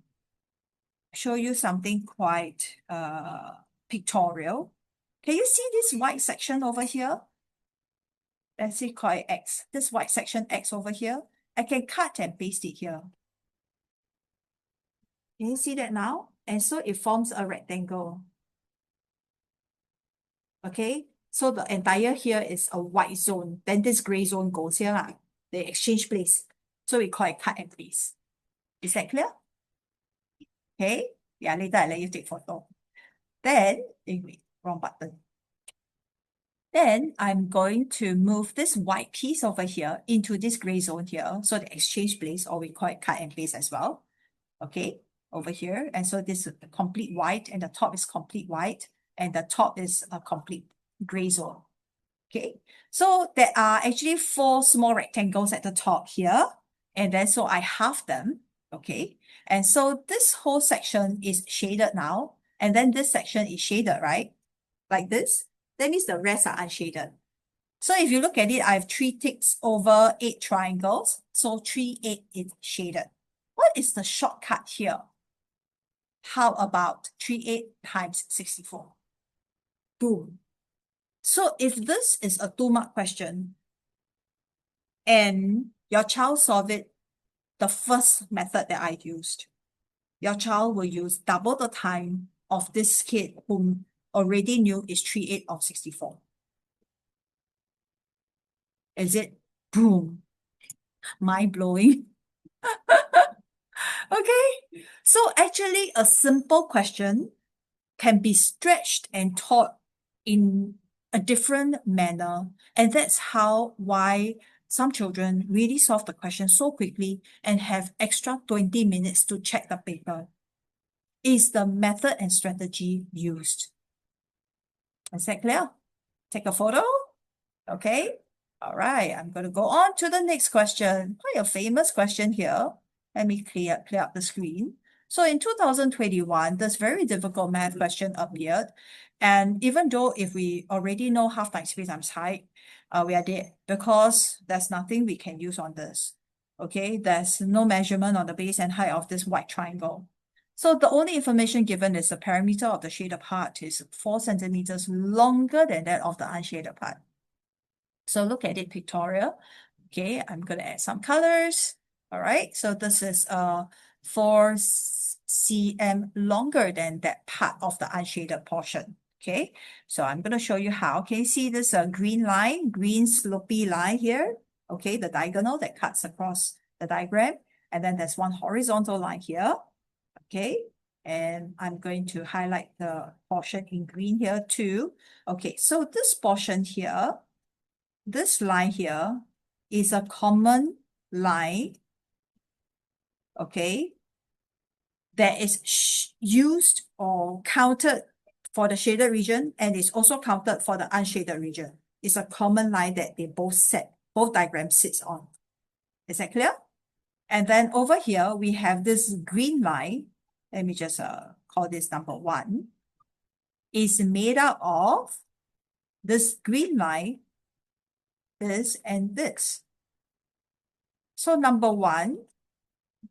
show you something quite pictorial. Can you see this white section over here? Let's say call it X. This white section X over here, I can cut and paste it here. Can you see that now? And so it forms a rectangle. Okay, so the entire here is a white zone. Then this gray zone goes here. They exchange place. So we call it cut and paste. Is that clear? Okay. Yeah, later I let you take photo. Then, wait, wrong button. Then I'm going to move this white piece over here into this gray zone here. So the exchange place, or we call it cut and paste as well. Okay, over here. And so this is complete white, and the top is complete white, and the top is a complete gray zone. Okay, so there are actually 4 small rectangles at the top here. And then so I halve them. Okay, and so this whole section is shaded now. And then this section is shaded, right? Like this. That means the rest are unshaded. So if you look at it, I have 3 ticks over 8 triangles. So 3/8 is shaded. What is the shortcut here? How about 3/8 times 64? Boom. So if this is a 2-mark question and your child solved it the first method that I used, your child will use double the time of this kid whom already knew is 3/8 of 64. Is it? Boom. Mind-blowing. Okay. So actually a simple question can be stretched and taught in a different manner. And that's why some children really solve the question so quickly and have extra 20 minutes to check the paper. Is the method and strategy used? Is that clear? Take a photo. Okay. All right. I'm going to go on to the next question. Quite a famous question here. Let me clear up the screen. So in 2021, this very difficult math question appeared. And even though if we already know half times space times height, we are dead because there's nothing we can use on this. Okay, there's no measurement on the base and height of this white triangle. So the only information given is the perimeter of the shaded part is 4 centimeters longer than that of the unshaded part. So look at it pictorial. Okay, I'm going to add some colors. All right, so this is 4 cm longer than that part of the unshaded portion. Okay, so I'm going to show you how. Can you see this green line, green slopey line here? Okay, the diagonal that cuts across the diagram. And then there's one horizontal line here. Okay, and I'm going to highlight the portion in green here too. Okay, so this portion here, this line here is a common line, okay, that is used or counted for the shaded region and is also counted for the unshaded region. It's a common line that they both diagrams sits on. Is that clear? And then over here, we have this green line. Let me just call this number 1. Is made up of this green line, this and this. So number 1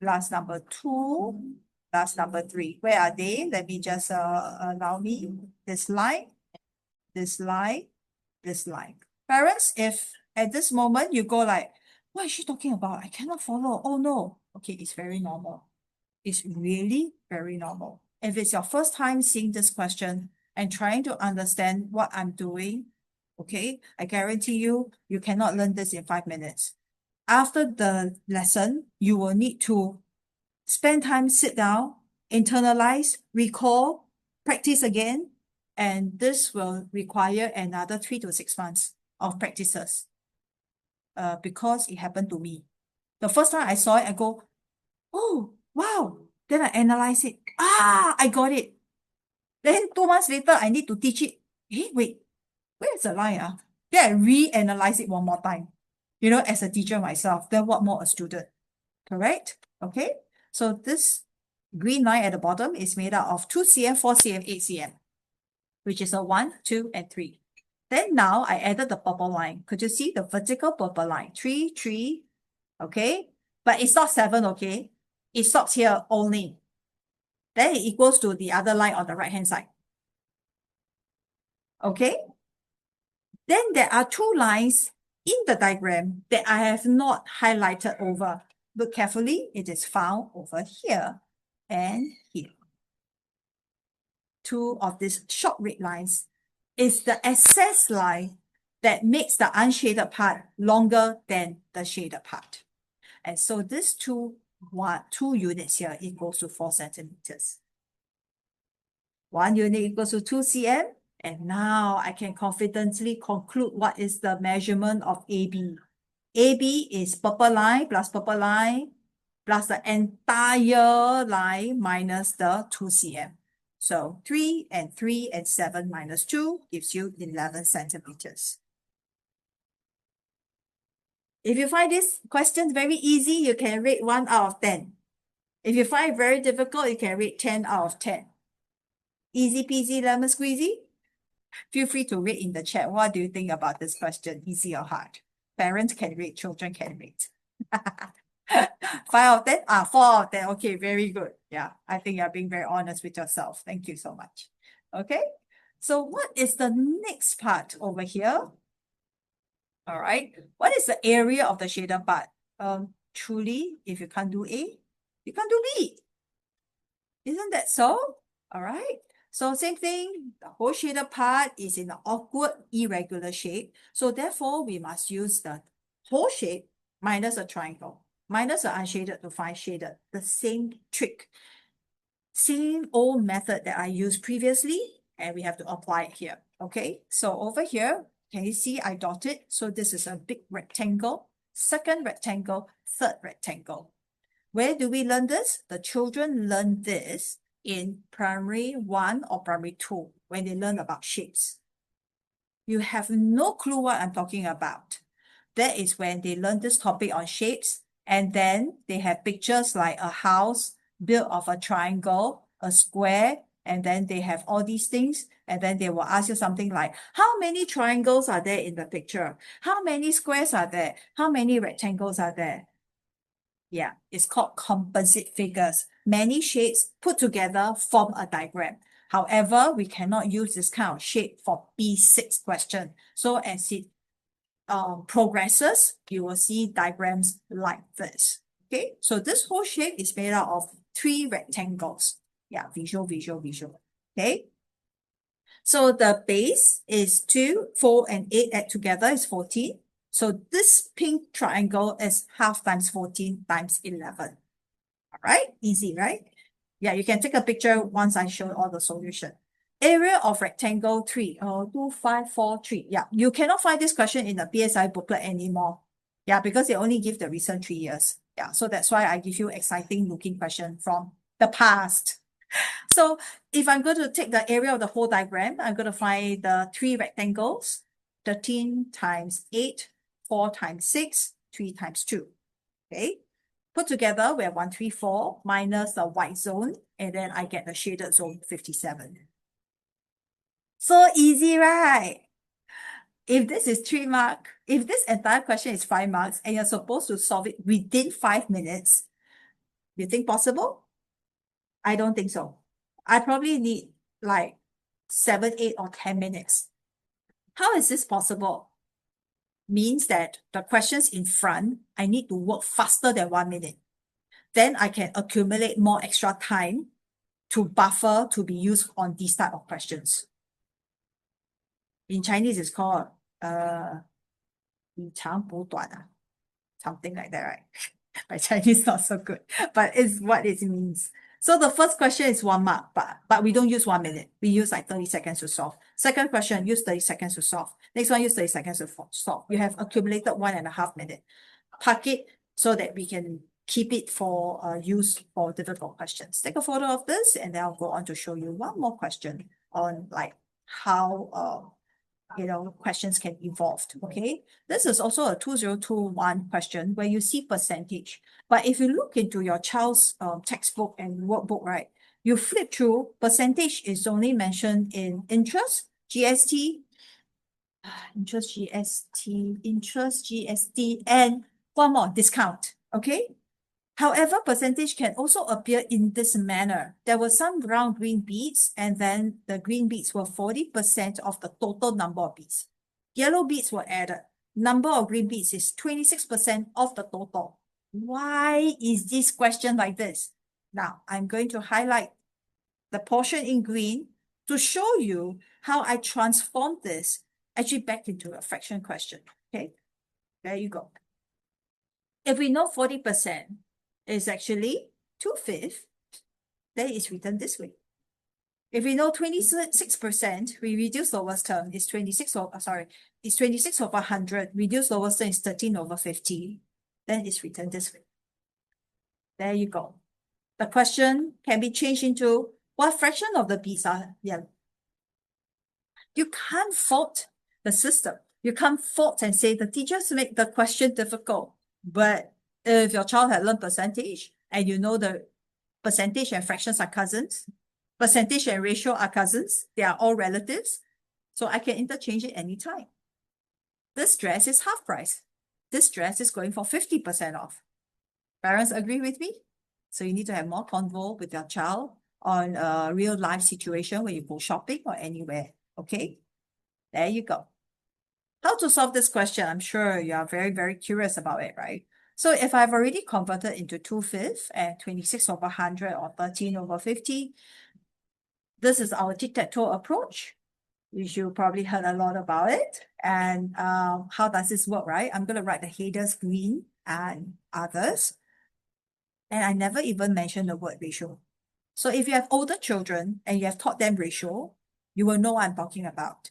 plus number 2 plus number 3. Where are they? Let me just allow me this line, this line, this line. Parents, if at this moment you go like, What is she talking about? I cannot follow. Oh no. Okay, it's very normal. It's really very normal. If it's your first time seeing this question and trying to understand what I'm doing, okay, I guarantee you, you cannot learn this in 5 minutes. After the lesson, you will need to spend time, sit down, internalize, recall, practice again, and this will require another 3 to 6 months of practices. Because it happened to me. The first time I saw it, I go, oh, wow. Then I analyze it. I got it. Then 2 months later, I need to teach it. Wait, where's the line? Then I reanalyze it one more time. You know, as a teacher myself, then what more a student? Correct? Okay. So this green line at the bottom is made out of 2 cm, 4 cm, 8 cm, which is a 1, 2, and 3. Then now I added the purple line. Could you see the vertical purple line? 3, 3, okay? But it's not 7, okay? It stops here only. Then it equals to the other line on the right-hand side. Okay? Then there are 2 lines in the diagram that I have not highlighted over. Look carefully, it is found over here and here. 2 of these short red lines is the excess line that makes the unshaded part longer than the shaded part. And so this 2 units here equals to 4 centimeters. 1 unit equals to 2 cm. And now I can confidently conclude what is the measurement of AB. AB is purple line plus the entire line minus the 2 cm. So 3 and 3 and 7 minus 2 gives you 11 centimeters. If you find this question very easy, you can rate 1 out of 10. If you find it very difficult, you can rate 10 out of 10. Easy peasy lemon squeezy? Feel free to rate in the chat. What do you think about this question? Easy or hard? Parents can rate, children can rate. 5 out of 10? 4 out of 10. Okay, very good. Yeah, I think you're being very honest with yourself. Thank you so much. Okay, so what is the next part over here? All right, what is the area of the shaded part? Truly, if you can't do A, you can't do B. Isn't that so? All right. So same thing, the whole shaded part is in an awkward, irregular shape. So therefore, we must use the whole shape minus a triangle, minus the unshaded to find shaded. The same trick. Same old method that I used previously, and we have to apply it here. Okay, so over here, can you see I dotted? So this is a big rectangle, second rectangle, third rectangle. Where do we learn this? The children learn this in primary 1 or primary 2 when they learn about shapes. You have no clue what I'm talking about. That is when they learn this topic on shapes, and then they have pictures like a house built of a triangle, a square, and then they have all these things, and then they will ask you something like, how many triangles are there in the picture? How many squares are there? How many rectangles are there? Yeah, it's called composite figures. Many shapes put together form a diagram. However, we cannot use this kind of shape for B6 question. So as it progresses, you will see diagrams like this. Okay, so this whole shape is made out of 3 rectangles. Yeah, visual. Okay, so the base is 2, 4, and 8 add together is 14. So this pink triangle is half times 14 times 11. All right, easy, right? Yeah, you can take a picture once I show all the solution. Area of rectangle 3, 2, 5, 4, 3. Yeah, you cannot find this question in the PSLE booklet anymore. Yeah, because they only give the recent 3 years. Yeah, so that's why I give you exciting looking question from the past. So if I'm going to take the area of the whole diagram, I'm going to find the 3 rectangles, 13 times 8, 4 times 6, 3 times 2. Okay. Put together, we have 134 minus the white zone, and then I get the shaded zone 57. So easy, right? If this is 3 marks, if this entire question is 5 marks, and you're supposed to solve it within 5 minutes, you think possible? I don't think so. I probably need like 7, 8, or 10 minutes. How is this possible? means that the questions in front, I need to work faster than 1 minute. Then I can accumulate more extra time to buffer to be used on these type of questions. In Chinese, it's called 以长补短, something like that, right? My Chinese not so good, but it's what it means. So the first question is 1 mark, but we don't use 1 minute. We use like 30 seconds to solve. Second question, use 30 seconds to solve. Next one, use 30 seconds to solve. You have accumulated 1.5 minutes. Park it so that we can keep it for use for difficult questions. Take a photo of this and then I'll go on to show you one more question on like how questions can evolve. Okay, this is also a 2021 question where you see percentage. But if you look into your child's textbook and workbook, right, you flip through, percentage is only mentioned in interest, GST, and one more, discount. Okay. However, percentage can also appear in this manner. There were some round green beads, and then the green beads were 40% of the total number of beads. Yellow beads were added. Number of green beads is 26% of the total. Why is this question like this? Now, I'm going to highlight the portion in green to show you how I transform this actually back into a fraction question. Okay, there you go. If we know 40% is actually 2/5, then it's written this way. If we know 26%, we reduce lowest term is 26 over 100, reduce lowest term is 13/50, then it's written this way. There you go. The question can be changed into what fraction of the beads are yellow. You can't fault the system. You can't fault and say the teachers make the question difficult. But if your child had learned percentage and you know the percentage and fractions are cousins, percentage and ratio are cousins, they are all relatives, so I can interchange it anytime. This dress is half price. This dress is going for 50% off. Parents agree with me? So you need to have more convo with your child on a real life situation when you go shopping or anywhere. Okay, there you go. How to solve this question? I'm sure you are very, very curious about it, right? So if I've already converted into 2/5 and 26/100 or 13/50, this is our tic-tac-toe approach. You should probably heard a lot about it. And how does this work, right? I'm going to write the headers green and others. And I never even mentioned the word ratio. So if you have older children and you have taught them ratio, you will know what I'm talking about.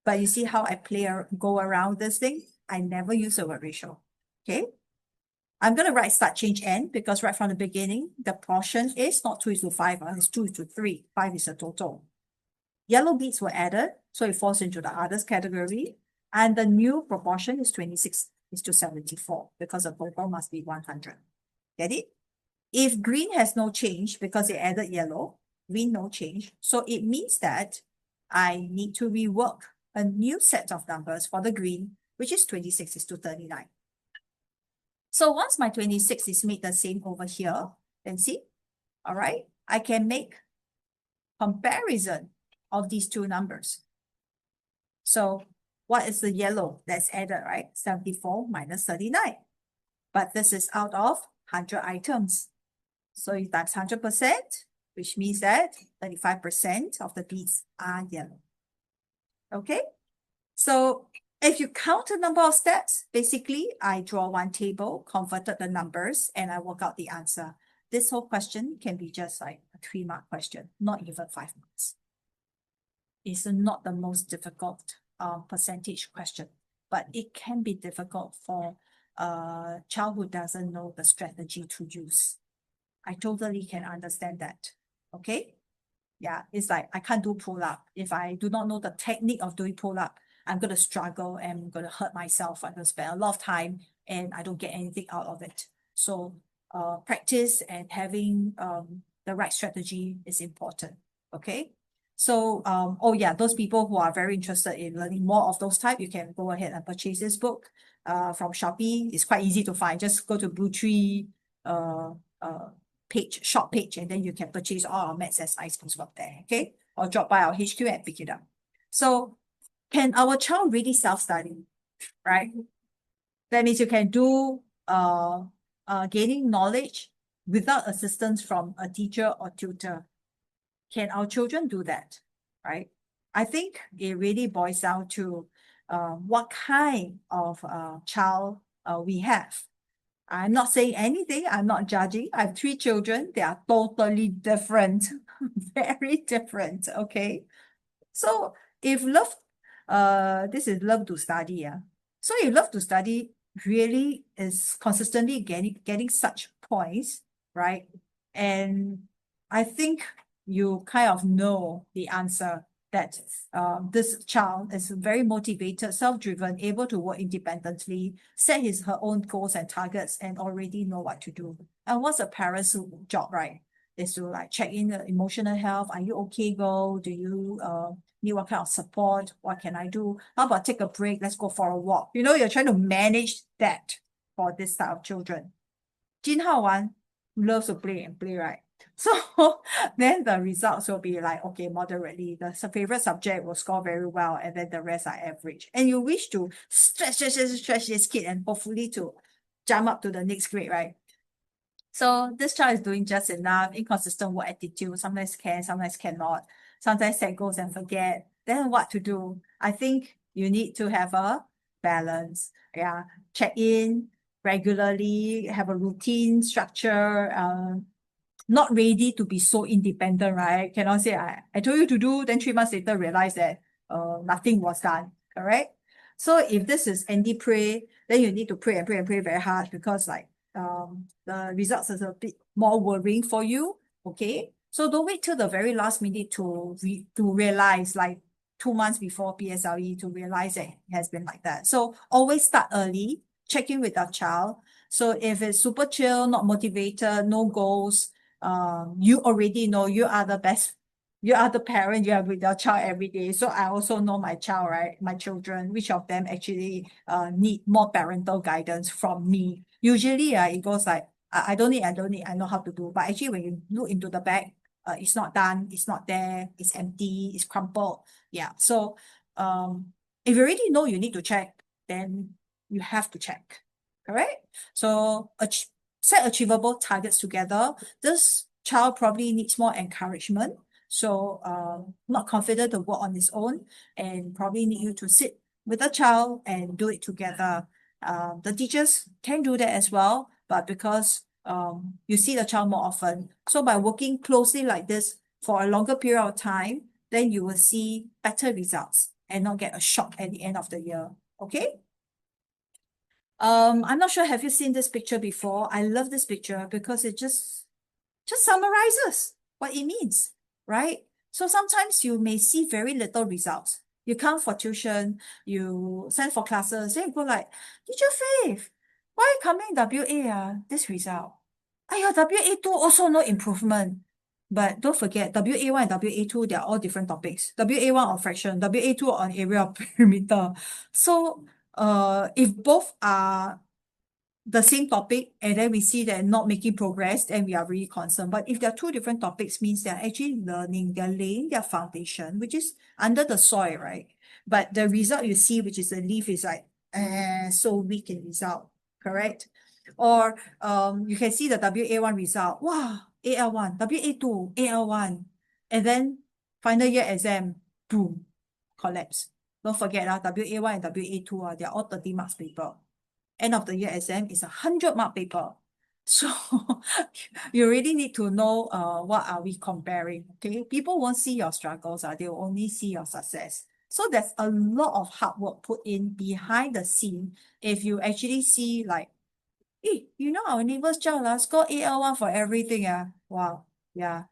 But you see how I go around this thing? I never use the word ratio. Okay. I'm going to write start, change, end because right from the beginning, the portion is not 2:5, it's 2:3. 5 is the total. Yellow beads were added, so it falls into the others category. And the new proportion is 26:74 because the total must be 100. Get it? If green has no change because it added yellow, green no change. So it means that I need to rework a new set of numbers for the green, which is 26:39. So once my 26 is made the same over here, then see, all right, I can make comparison of these two numbers. So what is the yellow that's added, right? 74 minus 39. But this is out of 100 items. So you times 100%, which means that 35% of the beads are yellow. Okay? So if you count the number of steps, basically I draw one table, converted the numbers, and I work out the answer. This whole question can be just like a 3-mark question, not even 5 marks. It's not the most difficult percentage question, but it can be difficult for a child who doesn't know the strategy to use. I totally can understand that. Okay? Yeah, it's like I can't do pull-up. If I do not know the technique of doing pull-up, I'm going to struggle and I'm going to hurt myself. I'm going to spend a lot of time and I don't get anything out of it. So practice and having the right strategy is important. Okay. So, oh yeah, those people who are very interested in learning more of those type, you can go ahead and purchase this book from Shopee. It's quite easy to find. Just go to BlueTree shop page, and then you can purchase all our maths and science books from there. Okay. Or drop by our HQ and pick it up. So can our child really self-study, right? That means you can do gaining knowledge without assistance from a teacher or tutor. Can our children do that? Right? I think it really boils down to what kind of child we have. I'm not saying anything. I'm not judging. I have 3 children. They are totally different, very different. Okay. So if love, this is love to study. Yeah. So if love to study really is consistently getting such points, right? And I think you kind of know the answer that this child is very motivated, self-driven, able to work independently, set her own goals and targets, and already know what to do. And what's a parent's job, right? Is to like check in the emotional health. Are you okay, girl? Do you need what kind of support? What can I do? How about take a break? Let's go for a walk. You know, you're trying to manage that for this type of children. Jin Hao Wan loves to play and play, right? So then the results will be like, okay, moderately. The favorite subject will score very well, and then the rest are average. And you wish to stretch this kid and hopefully to jump up to the next grade, right? So this child is doing just enough, inconsistent work attitude, sometimes can, sometimes cannot, sometimes set goals and forget. Then what to do? I think you need to have a balance. Yeah, check in regularly, have a routine structure, not ready to be so independent, right? Cannot say I told you to do, then 3 months later realize that nothing was done. Correct? So if this is anti-pray, then you need to pray and pray and pray very hard, because like the results is a bit more worrying for you. Okay. So don't wait till the very last minute to realize, like 2 months before PSLE, to realize that it has been like that. So always start early, check in with our child. So if it's super chill, not motivated, no goals, you already know you are the best. You are the parent, you are with your child every day. So I also know my child, right? My children, which of them actually need more parental guidance from me. Usually, it goes like, I don't need, I know how to do. But actually, when you look into the bag, it's not done, it's not there, it's empty, it's crumpled. Yeah. So if you already know you need to check, then you have to check. Correct? So set achievable targets together. This child probably needs more encouragement. So not confident to work on his own, and probably need you to sit with the child and do it together. The teachers can do that as well, but because you see the child more often, so by working closely like this for a longer period of time, then you will see better results and not get a shock at the end of the year. Okay? I'm not sure, have you seen this picture before? I love this picture because it just summarizes what it means, right? So sometimes you may see very little results. You come for tuition, you send for classes, then you go like, Teacher Faith, why coming WA, this result? Your WA2 also no improvement. But don't forget, WA1 and WA2, they're all different topics. WA1 on fraction, WA2 on area of perimeter. So if both are the same topic and then we see they're not making progress, then we are really concerned. But if they're 2 different topics, means they're actually learning, they're laying their foundation, which is under the soil, right? But the result you see, which is the leaf, is like so weak in result, correct? Or you can see the WA1 result. Wow, AL1, WA2, AL1. And then final year exam, boom, collapse. Don't forget, WA1 and WA2, they're all 30 marks paper. End of the year exam is a 100-mark paper. So you really need to know what are we comparing. Okay, people won't see your struggles, they will only see your success. So there's a lot of hard work put in behind the scene. If you actually see like, hey, you know our neighbor's child score AL1 for everything. Wow, yeah.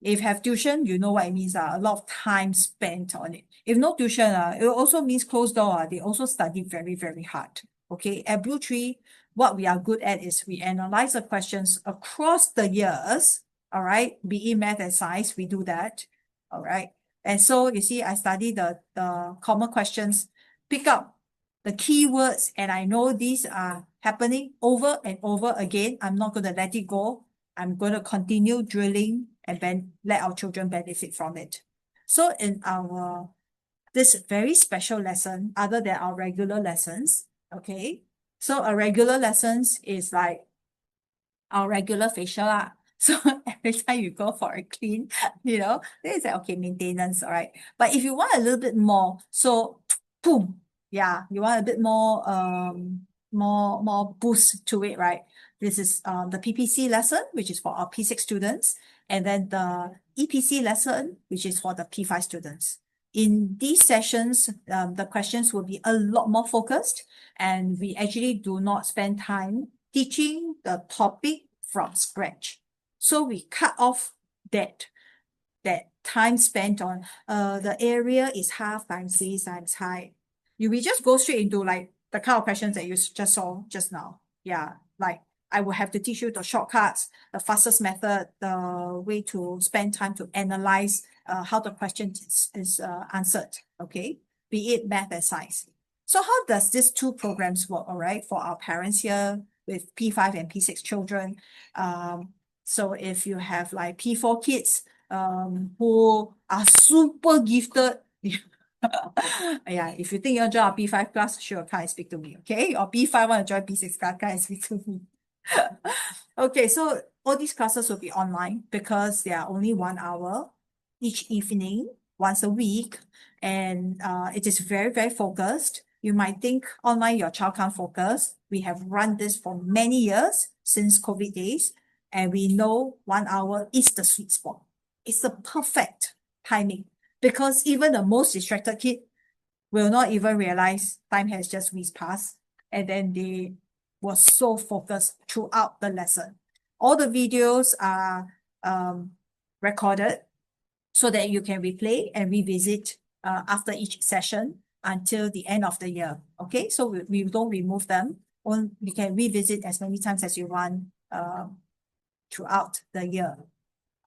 If have tuition, you know what it means. A lot of time spent on it. If no tuition, it also means closed door. They also study very, very hard. Okay. At BlueTree, what we are good at is we analyze the questions across the years. All right. Be it math and science, we do that. All right. And so you see, I study the common questions, pick up the keywords, and I know these are happening over and over again. I'm not going to let it go. I'm going to continue drilling and then let our children benefit from it. So in this very special lesson, other than our regular lessons, okay, So a regular lessons is like our regular facial lah. So every time you go for a clean, then it's like, okay, maintenance, all right. But if you want a little bit more, so boom, yeah, you want a bit more boost to it, right? This is the PPC lesson, which is for our P6 students, and then the EPC lesson, which is for the P5 students. In these sessions, the questions will be a lot more focused, and we actually do not spend time teaching the topic from scratch. So we cut off that time spent on the area is half times this times height. We just go straight into like the kind of questions that you just saw just now. Yeah, like I will have to teach you the shortcuts, the fastest method, the way to spend time to analyze how the question is answered, okay? Be it math and science. So how does these two programs work, all right, for our parents here with P5 and P6 children? So if you have like P4 kids who are super gifted, yeah, if you think you'll join our P5 class, sure, come and speak to me, okay? Or P5 want to join P6 class, come and speak to me. Okay, so all these classes will be online because they are only 1 hour each evening, once a week, and it is very, very focused. You might think online your child can't focus. We have run this for many years since COVID days, and we know 1 hour is the sweet spot. It's the perfect timing because even the most distracted kid will not even realize time has just whizzed past, and then they were so focused throughout the lesson. All the videos are recorded so that you can replay and revisit after each session until the end of the year. Okay, so we don't remove them. We can revisit as many times as you want throughout the year.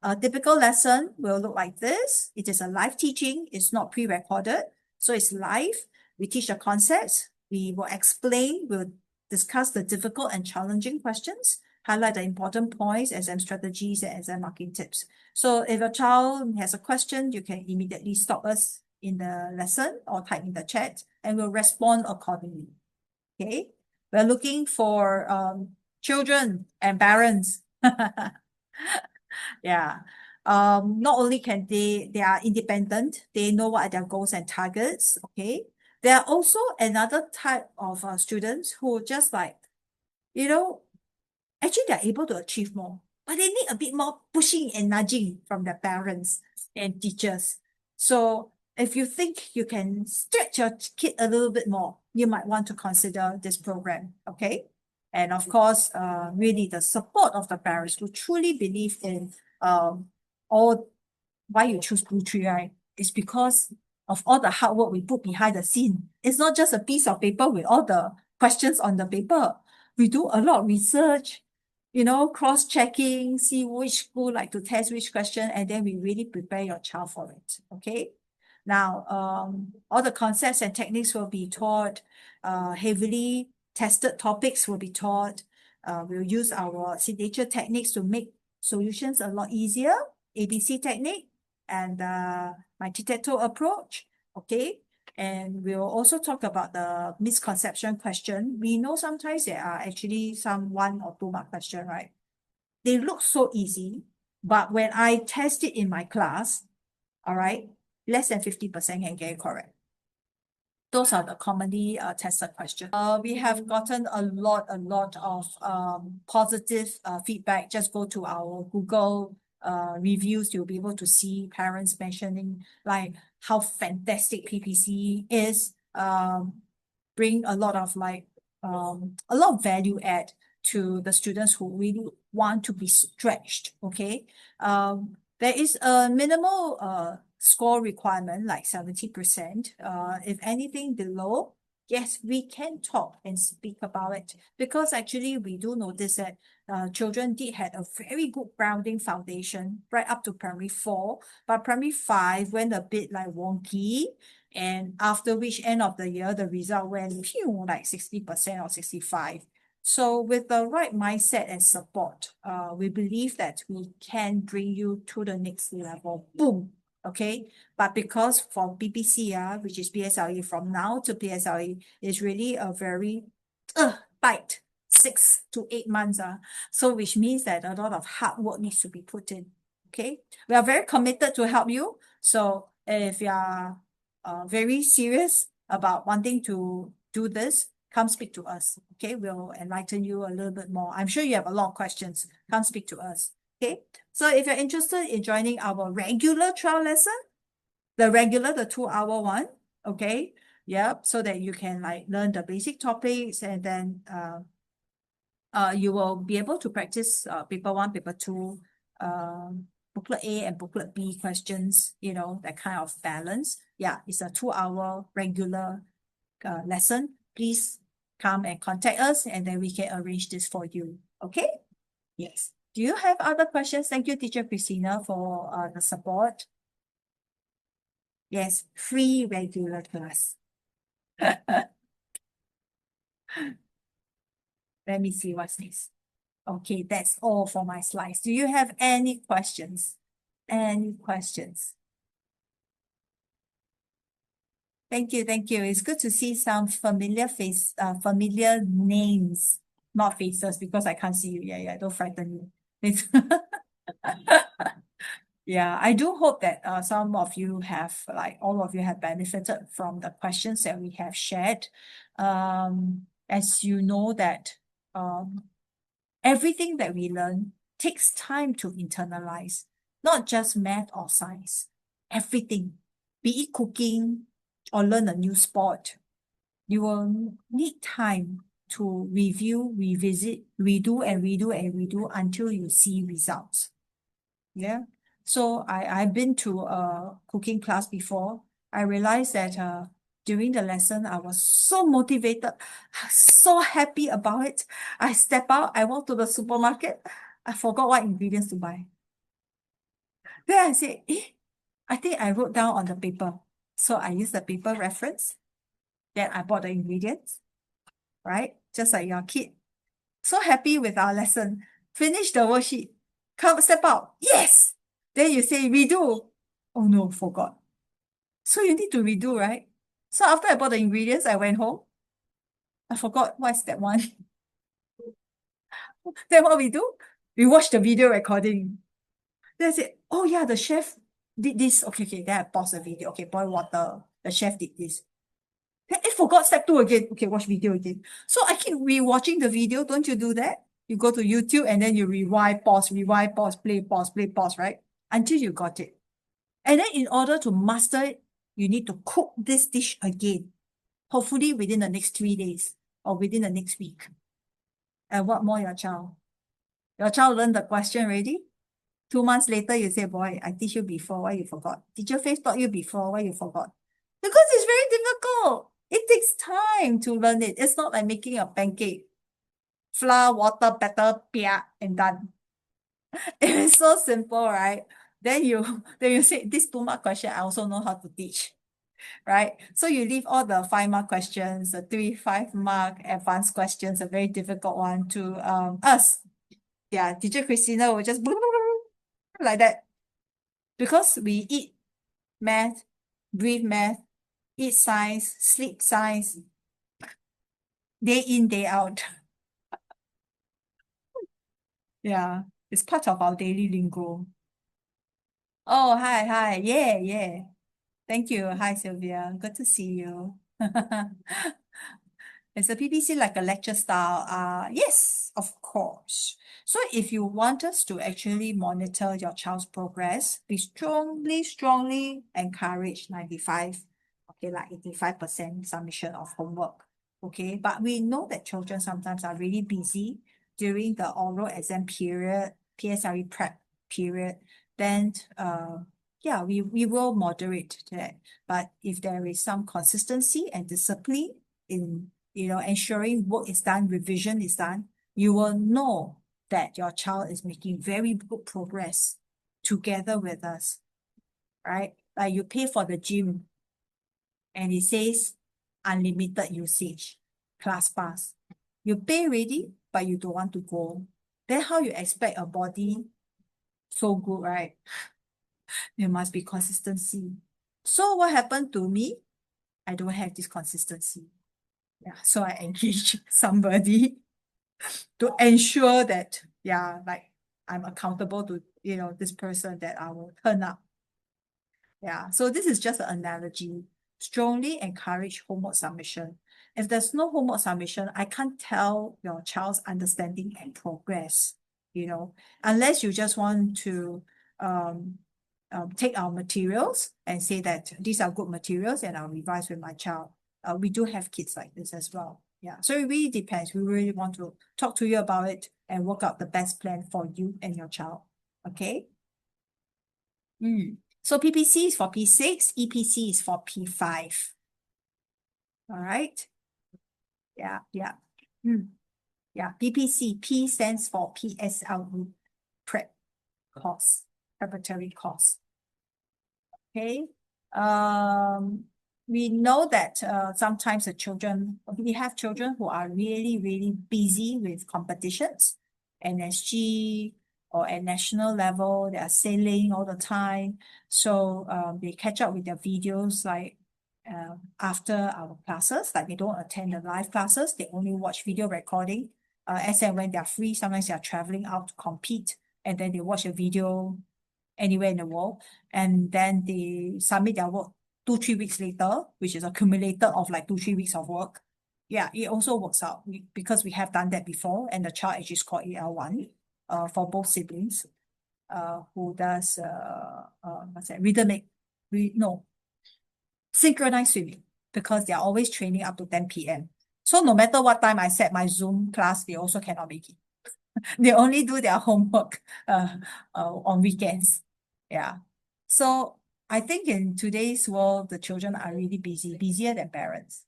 A typical lesson will look like this. It is a live teaching. It's not pre-recorded. So it's live. We teach the concepts. We will explain. We'll discuss the difficult and challenging questions, highlight the important points, exam strategies, and exam marking tips. So if a child has a question, you can immediately stop us in the lesson or type in the chat, and we'll respond accordingly. Okay? We're looking for children and parents. Yeah. Not only can they are independent, they know what are their goals and targets. Okay. There are also another type of students who just like, actually they're able to achieve more, but they need a bit more pushing and nudging from their parents and teachers. So if you think you can stretch your kid a little bit more, you might want to consider this program. Okay. And of course, really the support of the parents who truly believe in all why you choose BlueTree, right? It's because of all the hard work we put behind the scene. It's not just a piece of paper with all the questions on the paper. We do a lot of research, cross-checking, see which school like to test which question, and then we really prepare your child for it. Okay. Now, all the concepts and techniques will be taught, heavily tested topics will be taught. We'll use our signature techniques to make solutions a lot easier. ABC technique and my tic-tac-toe approach. Okay. And we'll also talk about the misconception question. We know sometimes there are actually some 1 or 2 mark question, right? They look so easy, but when I test it in my class, all right, less than 50% can get it correct. Those are the commonly tested questions. We have gotten a lot of positive feedback. Just go to our Google reviews. You'll be able to see parents mentioning like how fantastic PPC is. Bring a lot of value add to the students who really want to be stretched. Okay. There is a minimal score requirement, like 70%. If anything below, yes, we can talk and speak about it, because actually we do notice that children did have a very good grounding foundation right up to primary 4, but primary 5 went a bit like wonky, and after which end of the year, the result went pew, like 60% or 65%. So with the right mindset and support, we believe that we can bring you to the next level. Boom. Okay. But because for BPC, which is PSLE, from now to PSLE, is really a very tight 6 to 8 months. So which means that a lot of hard work needs to be put in. Okay, we are very committed to help you. So if you are very serious about wanting to do this, come speak to us. Okay, we'll enlighten you a little bit more. I'm sure you have a lot of questions. Come speak to us. Okay, so if you're interested in joining our regular trial lesson, the 2-hour one, okay, yep, so that you can like learn the basic topics, and then you will be able to practice paper 1, paper 2, booklet A and booklet B questions, you know, that kind of balance. Yeah, it's a 2-hour regular lesson. Please come and contact us, and then we can arrange this for you. Okay? Yes. Do you have other questions? Thank you, Teacher Christina, for the support. Yes, free regular class. Let me see what's this. Okay, that's all for my slides. Do you have any questions? Any questions? Thank you, thank you. It's good to see some familiar familiar names, not faces, because I can't see you. Yeah, don't frighten me. Yeah, I do hope that some of you have, like all of you have benefited from the questions that we have shared. As you know that everything that we learn takes time to internalize, not just math or science. Everything, be it cooking or learn a new sport, you will need time to review, revisit, redo and redo and redo until you see results. Yeah. So I've been to a cooking class before. I realized that during the lesson, I was so motivated, so happy about it. I step out, I walk to the supermarket, I forgot what ingredients to buy. Then I said, I think I wrote down on the paper. So I used the paper reference. Then I bought the ingredients, right? Just like your kid. So happy with our lesson. Finish the worksheet. Come, step out. Yes! Then you say redo. Oh no, forgot. So you need to redo, right? So after I bought the ingredients, I went home. I forgot what's that one. Then what we do? We watch the video recording. Then I said, oh yeah, the chef did this. Okay. Then I pause the video. Okay, boil water. The chef did this. Then I forgot step 2 again. Okay, watch video again. So I keep rewatching the video. Don't you do that? You go to YouTube and then you rewind, pause, play, pause, right? Until you got it. And then in order to master it, you need to cook this dish again, hopefully within the next 3 days or within the next week. And what more, your child? Your child learned the question already? 2 months later, you say, boy, I teach you before, why you forgot? Teacher Faith taught you before, why you forgot? Because it's very difficult. It takes time to learn it. It's not like making a pancake. Flour, water, batter, pia, and done. It is so simple, right? Then you say, this 2-mark question, I also know how to teach, right? So you leave all the 5-mark questions, the 5-mark advanced questions, a very difficult one, to us. Yeah, Teacher Christina will just like that. Because we eat math, breathe math, eat science, sleep science, day in, day out. Yeah, it's part of our daily lingo. Oh, hi. Yeah. Thank you. Hi, Sylvia. Good to see you. Is the PPC like a lecture style? Yes, of course. So if you want us to actually monitor your child's progress, we strongly encourage 95, okay, like 85% submission of homework. Okay, but we know that children sometimes are really busy during the oral exam period, PSLE prep period. Then yeah, we will moderate that. But if there is some consistency and discipline in ensuring work is done, revision is done, you will know that your child is making very good progress together with us, right? Like you pay for the gym and it says unlimited usage, class pass. You pay already, but you don't want to go. Then how you expect a body so good, right? There must be consistency. So what happened to me? I don't have this consistency. Yeah, so I engage somebody to ensure that, yeah, like I'm accountable to, this person that I will turn up. Yeah, so this is just an analogy. Strongly encourage homework submission. If there's no homework submission, I can't tell your child's understanding and progress, unless you just want to um, take our materials and say that these are good materials and I'll revise with my child. We do have kids like this as well. Yeah, so it really depends. We really want to talk to you about it and work out the best plan for you and your child. Okay? So PPC is for P6, EPC is for P5. All right. Yeah, yeah. Yeah, PPC, P stands for PSLE, prep course, preparatory course. Okay. We know that sometimes we have children who are really, really busy with competitions, NSG or at national level, they are sailing all the time. So they catch up with their videos like after our classes, like they don't attend the live classes, they only watch video recording. As and when they're free, sometimes they are traveling out to compete, and then they watch a video anywhere in the world, and then they submit their work 2-3 weeks later, which is accumulated of like 2-3 weeks of work. Yeah, it also works out because we have done that before, and the child actually scored AL1 for both siblings who does what's that, rhythmic, no, synchronized swimming, because they're always training up to 10 p.m. So no matter what time I set my Zoom class, they also cannot make it. They only do their homework on weekends. Yeah. So I think in today's world, the children are really busy, busier than parents.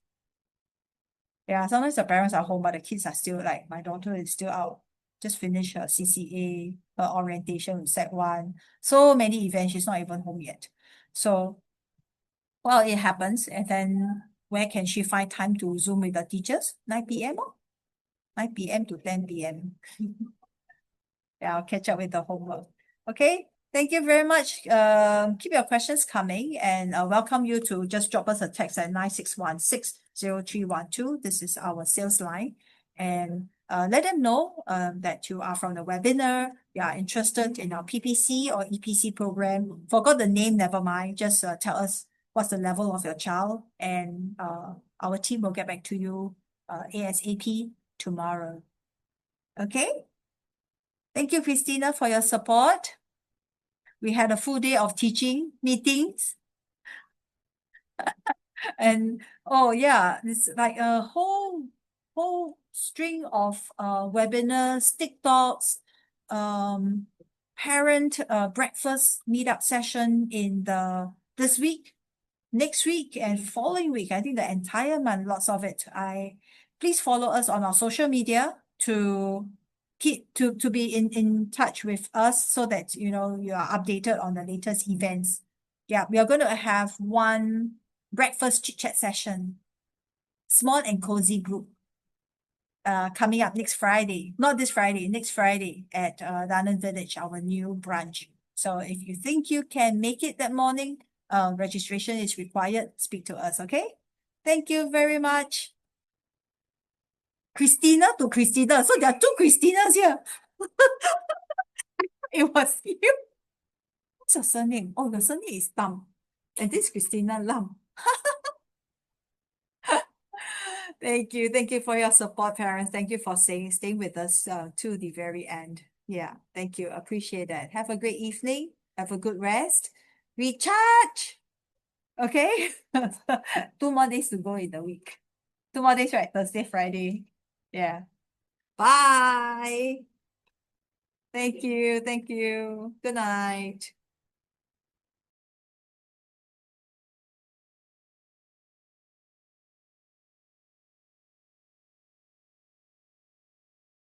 Yeah, sometimes the parents are home, but the kids are still like, my daughter is still out, just finished her CCA, her orientation with Sec 1. So many events, she's not even home yet. So, well, it happens. And then where can she find time to Zoom with the teachers? 9 p.m. 9 p.m. to 10 p.m. Yeah, I'll catch up with the homework. Okay. Thank you very much. Keep your questions coming, and I welcome you to just drop us a text at 96160312. This is our sales line. And let them know that you are from the webinar, you are interested in our PPC or EPC program. Forgot the name, never mind. Just tell us what's the level of your child, and our team will get back to you ASAP tomorrow. Okay? Thank you, Christina, for your support. We had a full day of teaching meetings. And oh yeah, it's like a whole string of webinars, TikToks, parent breakfast meetup session in this week, next week, and following week. I think the entire month, lots of it. Please follow us on our social media to be in touch with us, so that you are updated on the latest events. Yeah, we are going to have one breakfast chit chat session, small and cozy group, coming up next Friday. Not this Friday, next Friday at Dunnan Village, our new branch. So if you think you can make it that morning, registration is required. Speak to us, okay? Thank you very much. Christina to Christina. So there are two Christinas here. It was you. What's your surname? Oh, your surname is Tam. And this is Christina Lam. Thank you. Thank you for your support, parents. Thank you for staying with us to the very end. Yeah, thank you. Appreciate that. Have a great evening. Have a good rest. Recharge. Okay? 2 more days to go in the week. 2 more days, right? Thursday, Friday. Yeah. Bye. Thank you. Thank you. Good night.